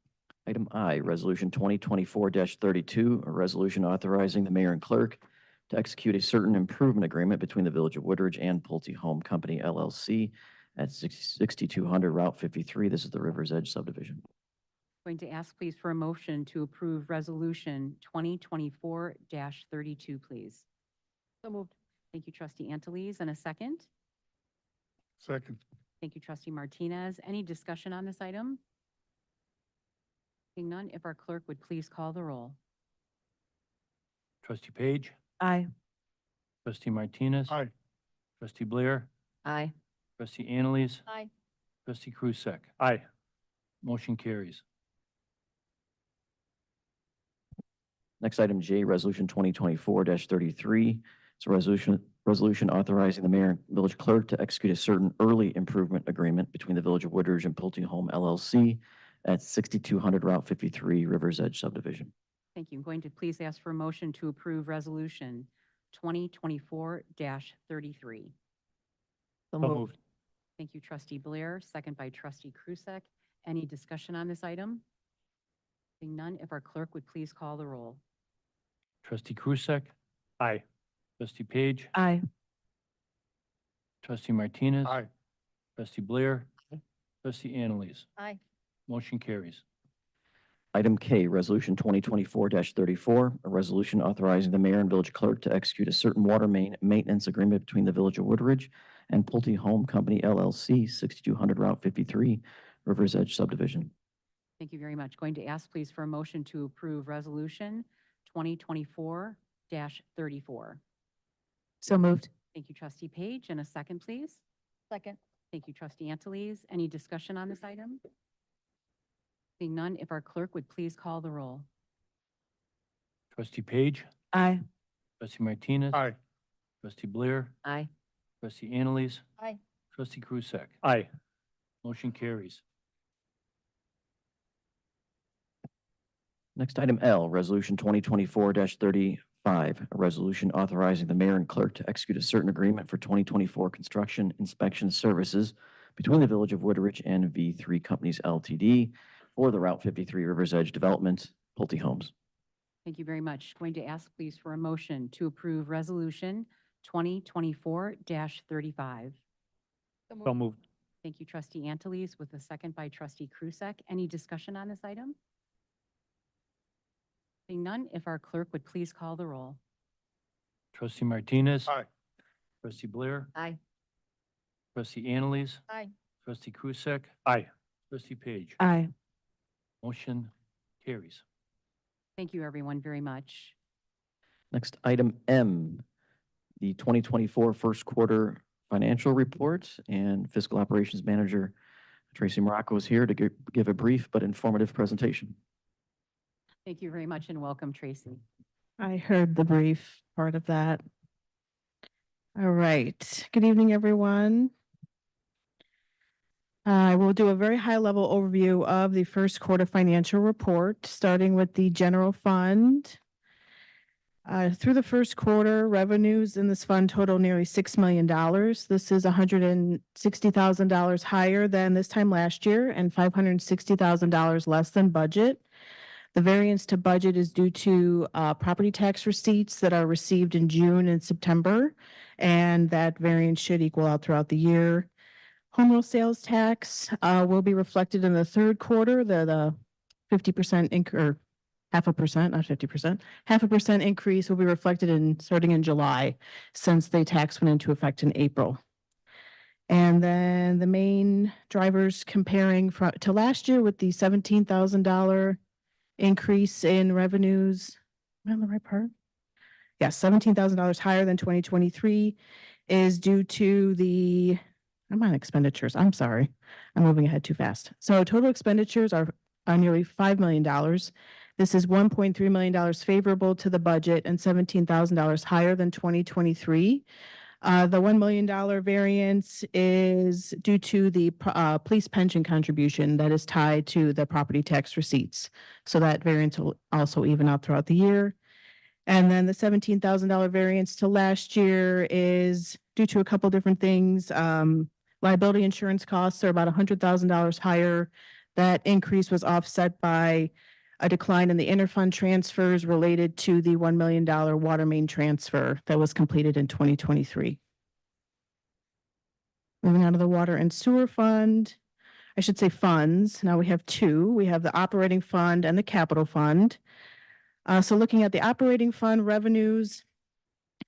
Item I, Resolution 2024-32, a resolution authorizing the mayor and clerk to execute a certain improvement agreement between the Village of Woodridge and Pulte Home Company LLC at 6200 Route 53. This is the River's Edge subdivision. Going to ask please for a motion to approve Resolution 2024-32, please. So moved. Thank you, trustee Antilles, and a second. Second. Thank you, trustee Martinez. Any discussion on this item? Seeing none, if our clerk would please call the roll. Trustee Page, Aye. trustee Martinez. Aye. Trustee Blair, Aye. trustee Annalise, Aye. trustee Krusek. Aye. Motion carries. Next item J, Resolution 2024-33. It's a resolution authorizing the mayor and village clerk to execute a certain early improvement agreement between the Village of Woodridge and Pulte Home LLC at 6200 Route 53 Rivers Edge subdivision. Thank you. I'm going to please ask for a motion to approve Resolution 2024-33. So So moved. moved. Thank you, trustee Blair, second by trustee Krusek. Any discussion on this item? Seeing none, if our clerk would please call the roll. Trustee Krusek. Aye. Trustee Page, Aye. trustee Martinez. Aye. Trustee Blair. Aye. Trustee Annalise. Aye. Motion carries. Item K, Resolution 2024-34, a resolution authorizing the mayor and village clerk to execute a certain water main maintenance agreement between the Village of Woodridge and Pulte Home Company LLC, 6200 Route 53 Rivers Edge subdivision. Thank you very much. Going to ask please for a motion to approve Resolution 2024-34. So moved. Thank you, trustee Page, and a second, please. Second. Thank you, trustee Antilles. Any discussion on this item? Seeing none, if our clerk would please call the roll. Trustee Page, Aye. trustee Martinez. Aye. Trustee Blair, Aye. trustee Annalise. Aye. Trustee Krusek. Aye. Motion carries. Next item L, Resolution 2024-35, a resolution authorizing the mayor and clerk to execute a certain agreement for 2024 construction inspection services between the Village of Woodridge and V3 Companies LTD for the Route 53 Rivers Edge development, Pulte Homes. Thank you very much. Going to ask please for a motion to approve Resolution 2024-35. So moved. Thank you, trustee Antilles, with a second by trustee Krusek. Any discussion on this item? Seeing none, if our clerk would please call the roll. Trustee Martinez. Aye. Trustee Blair, Aye. trustee Annalise. Aye. Trustee Krusek. Aye. Trustee Page. Aye. Motion carries. Thank you, everyone, very much. Next item M, the 2024 first quarter financial report, and Fiscal Operations Manager Tracy Morocco is here to give a brief but informative presentation. Thank you very much and welcome, Tracy. I heard the brief part of that. All right. Good evening, everyone. I will do a very high-level overview of the first quarter financial report, starting with the general fund. Through the first quarter, revenues in this fund total nearly $6 million. This is $160,000 higher than this time last year and $560,000 less than budget. The variance to budget is due to property tax receipts that are received in June and September, and that variance should equal out throughout the year. Home rule sales tax will be reflected in the third quarter. The 50% or 0.5%, not 50%, 0.5% increase will be reflected starting in July, since the tax went into effect in April. And then the main drivers comparing to last year with the $17,000 increase in revenues. Am I on the right part? Yes, $17,000 higher than 2023 is due to I'm on expenditures. I'm sorry. I'm moving ahead too fast. So total expenditures are nearly $5 million. This is $1.3 million favorable to the budget and $17,000 higher than 2023. The $1 million variance is due to the police pension contribution that is tied to the property tax receipts. So that variance will also even out throughout the year. And then the $17,000 variance to last year is due to a couple different things. Liability insurance costs are about $100,000 higher. That increase was offset by a decline in the interfund transfers related to the $1 million water main transfer that was completed in 2023. Moving on to the water and sewer fund. I should say funds. Now we have two. We have the operating fund and the capital fund. So looking at the operating fund revenues,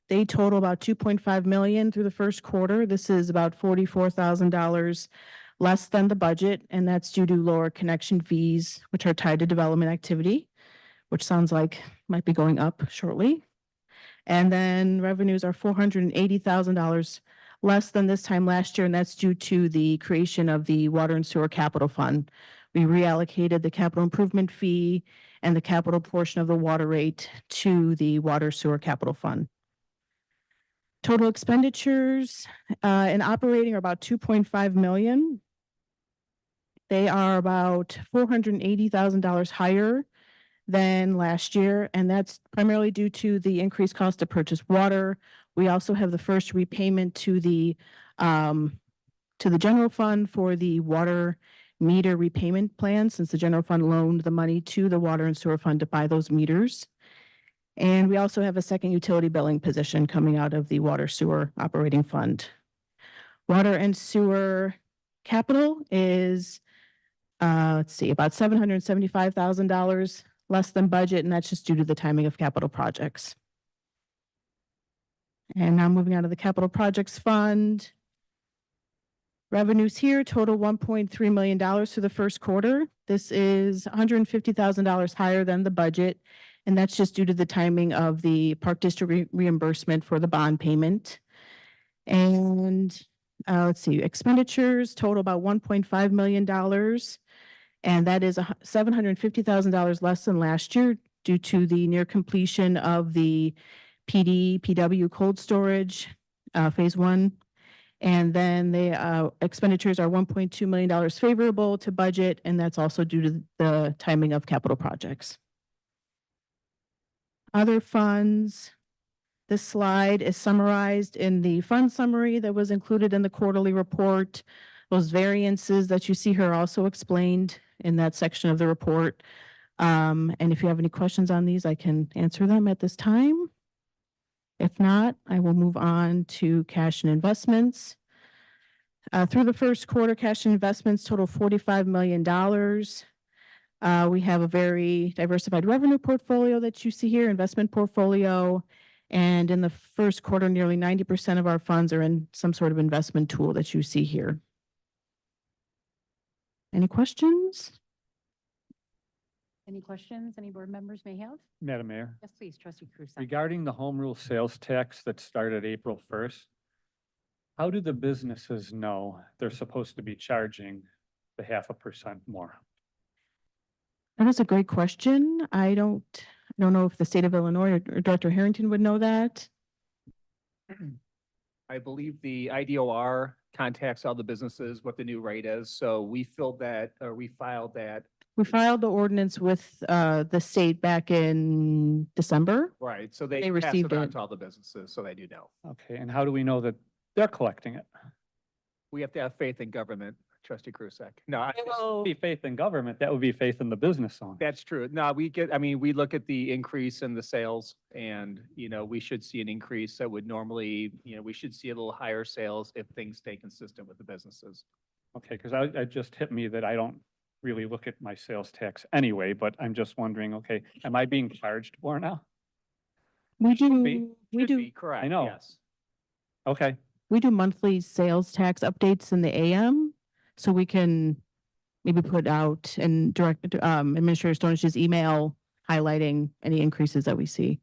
they total about 2.5 million through the first quarter. This is about $44,000 less than the budget, and that's due to lower connection fees, which are tied to development activity, which sounds like might be going up shortly. And then revenues are $480,000 less than this time last year, and that's due to the creation of the Water and Sewer Capital Fund. We reallocated the capital improvement fee and the capital portion of the water rate to the Water Sewer Capital Fund. Total expenditures in operating are about 2.5 million. They are about $480,000 higher than last year, and that's primarily due to the increased cost to purchase water. We also have the first repayment to the general fund for the water meter repayment plan, since the general fund loaned the money to the water and sewer fund to buy those meters. And we also have a second utility billing position coming out of the water sewer operating fund. Water and sewer capital is, let's see, about $775,000 less than budget, and that's just due to the timing of capital projects. And now moving on to the capital projects fund. Revenues here total $1.3 million through the first quarter. This is $150,000 higher than the budget, and that's just due to the timing of the Park District reimbursement for the bond payment. And let's see, expenditures total about $1.5 million, and that is $750,000 less than last year due to the near completion of the PW cold storage, phase one. And then the expenditures are $1.2 million favorable to budget, and that's also due to the timing of capital projects. Other funds, this slide is summarized in the fund summary that was included in the quarterly report. Those variances that you see here are also explained in that section of the report. And if you have any questions on these, I can answer them at this time. If not, I will move on to cash and investments. Through the first quarter, cash and investments total $45 million. We have a very diversified revenue portfolio that you see here, investment portfolio. And in the first quarter, nearly 90% of our funds are in some sort of investment tool that you see here. Any questions? Any questions any board members may have? Madam Mayor, Yes, please, trustee Crusoe. regarding the home rule sales tax that started April 1st, how do the businesses know they're supposed to be charging the 0.5% more? That is a great question. I don't know if the state of Illinois or Director Harrington would know that. I believe the IDOR contacts all the businesses what the new rate is. So we filled that, or we filed that. We filed the ordinance with the state back in December. Right. So They they pass received it on it. to all the businesses, so they do know. Okay, and how do we know that they're collecting it? We have to have faith in government, trustee Krusek. No, I- Be faith in government, that would be faith in the business owner. that's true. No, we look at the increase in the sales and, we should see an increase that would normally, we should see a little higher sales if things stay consistent with the businesses. Okay, because it just hit me that I don't really look at my sales tax anyway, but I'm just wondering, okay, am I being charged more now? We be. do, we Should do, be correct. I know. Yes. Okay, we do monthly sales tax updates in the AM. So we can maybe put out and direct Administrator Stone's email highlighting any increases that we see.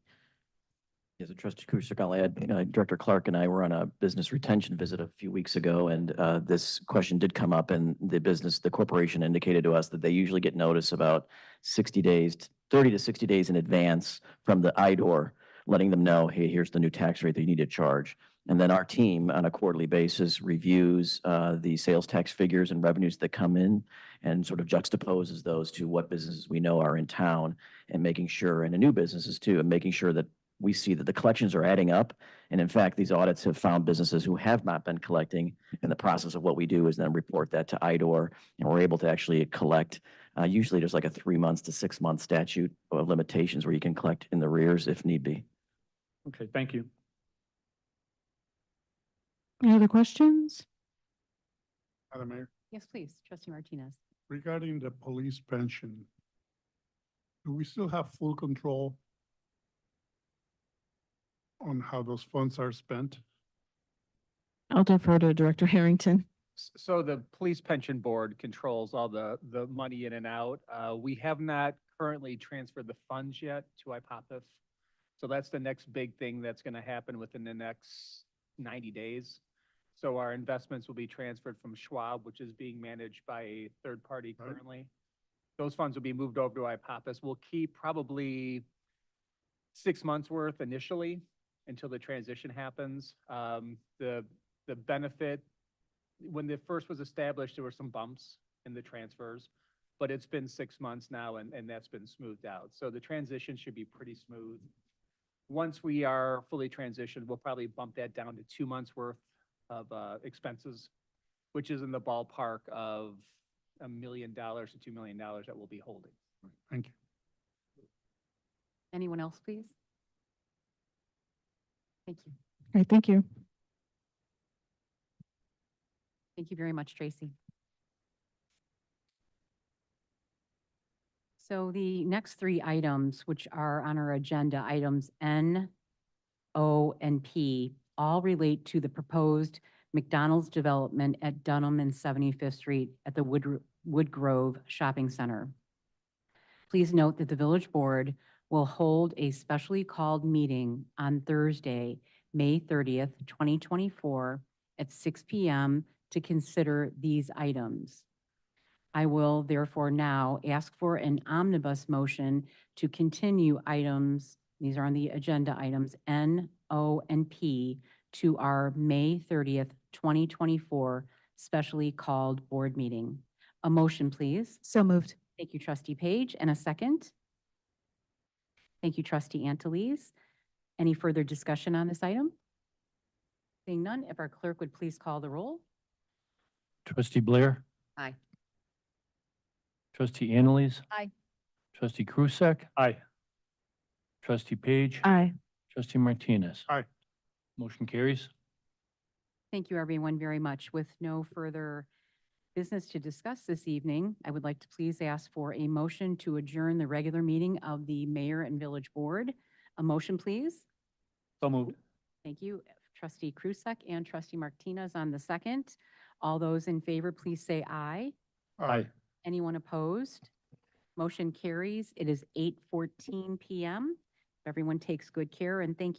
Yes, and Trustee Kusick, I'll add, Director Clark and I were on a business retention visit a few weeks ago, and this question did come up, and the corporation indicated to us that they usually get notice about 60 days, 30 to 60 days in advance from the IDOR, letting them know, hey, here's the new tax rate that you need to charge. And then our team on a quarterly basis reviews the sales tax figures and revenues that come in and sort of juxtaposes those to what businesses we know are in town, and making sure, and the new businesses too, and making sure that we see that the collections are adding up. And in fact, these audits have found businesses who have not been collecting. And the process of what we do is then report that to IDOR, and we're able to actually collect. Usually there's like a 3 months to 6 month statute of limitations where you can collect in the rears if need be. okay, thank you. Any other questions? Madam Mayor, Yes, please, trustee Martinez. Regarding the police pension, do we still have full control on how those funds are spent? I'll defer to Director Harrington. So the police pension board controls all the money in and out. We have not currently transferred the funds yet to IPOPIF. So that's the next big thing that's going to happen within the next 90 days. So our investments will be transferred from Schwab, which is being managed by a third party Right. currently. Those funds will be moved over to IPOPIS. We'll keep probably 6 months worth initially until the transition happens. The benefit, when the first was established, there were some bumps in the transfers, but it's been 6 months now and that's been smoothed out. So the transition should be pretty smooth. Once we are fully transitioned, we'll probably bump that down to 2 months worth of expenses, which is in the ballpark of $1 million to $2 million that we'll be holding. Thank you. Anyone else, please? Thank you. All right, thank you. Thank you very much, Tracy. So the next three items, which are on our agenda, items N, O, and P, all relate to the proposed McDonald's development at Dunham and 75th Street at the Woodgrove Shopping Center. Please note that the village board will hold a specially called meeting on Thursday, May 30th, 2024 at 6 p.m. to consider these items. I will therefore now ask for an omnibus motion to continue items, these are on the agenda items N, O, and P, to our May 30th, 2024 specially called board meeting. A motion, please. So moved. Thank you, trustee Page, and a second. Thank you, trustee Antilles. Any further discussion on this item? Seeing none, if our clerk would please call the roll. Trustee Blair? Aye. Trustee Annalise? Aye. Trustee Krusek? Aye. Trustee Page? Aye. Trustee Martinez? Aye. Motion carries. Thank you, everyone, very much. With no further business to discuss this evening, I would like to please ask for a motion to adjourn the regular meeting of the Mayor and Village Board. A motion, please. So moved. Thank you, trustee Krusek and trustee Martinez on the second. All those in favor, please say aye. Aye. Anyone opposed? Motion carries. It is 8:14 p.m. Everyone takes good care, and thank you.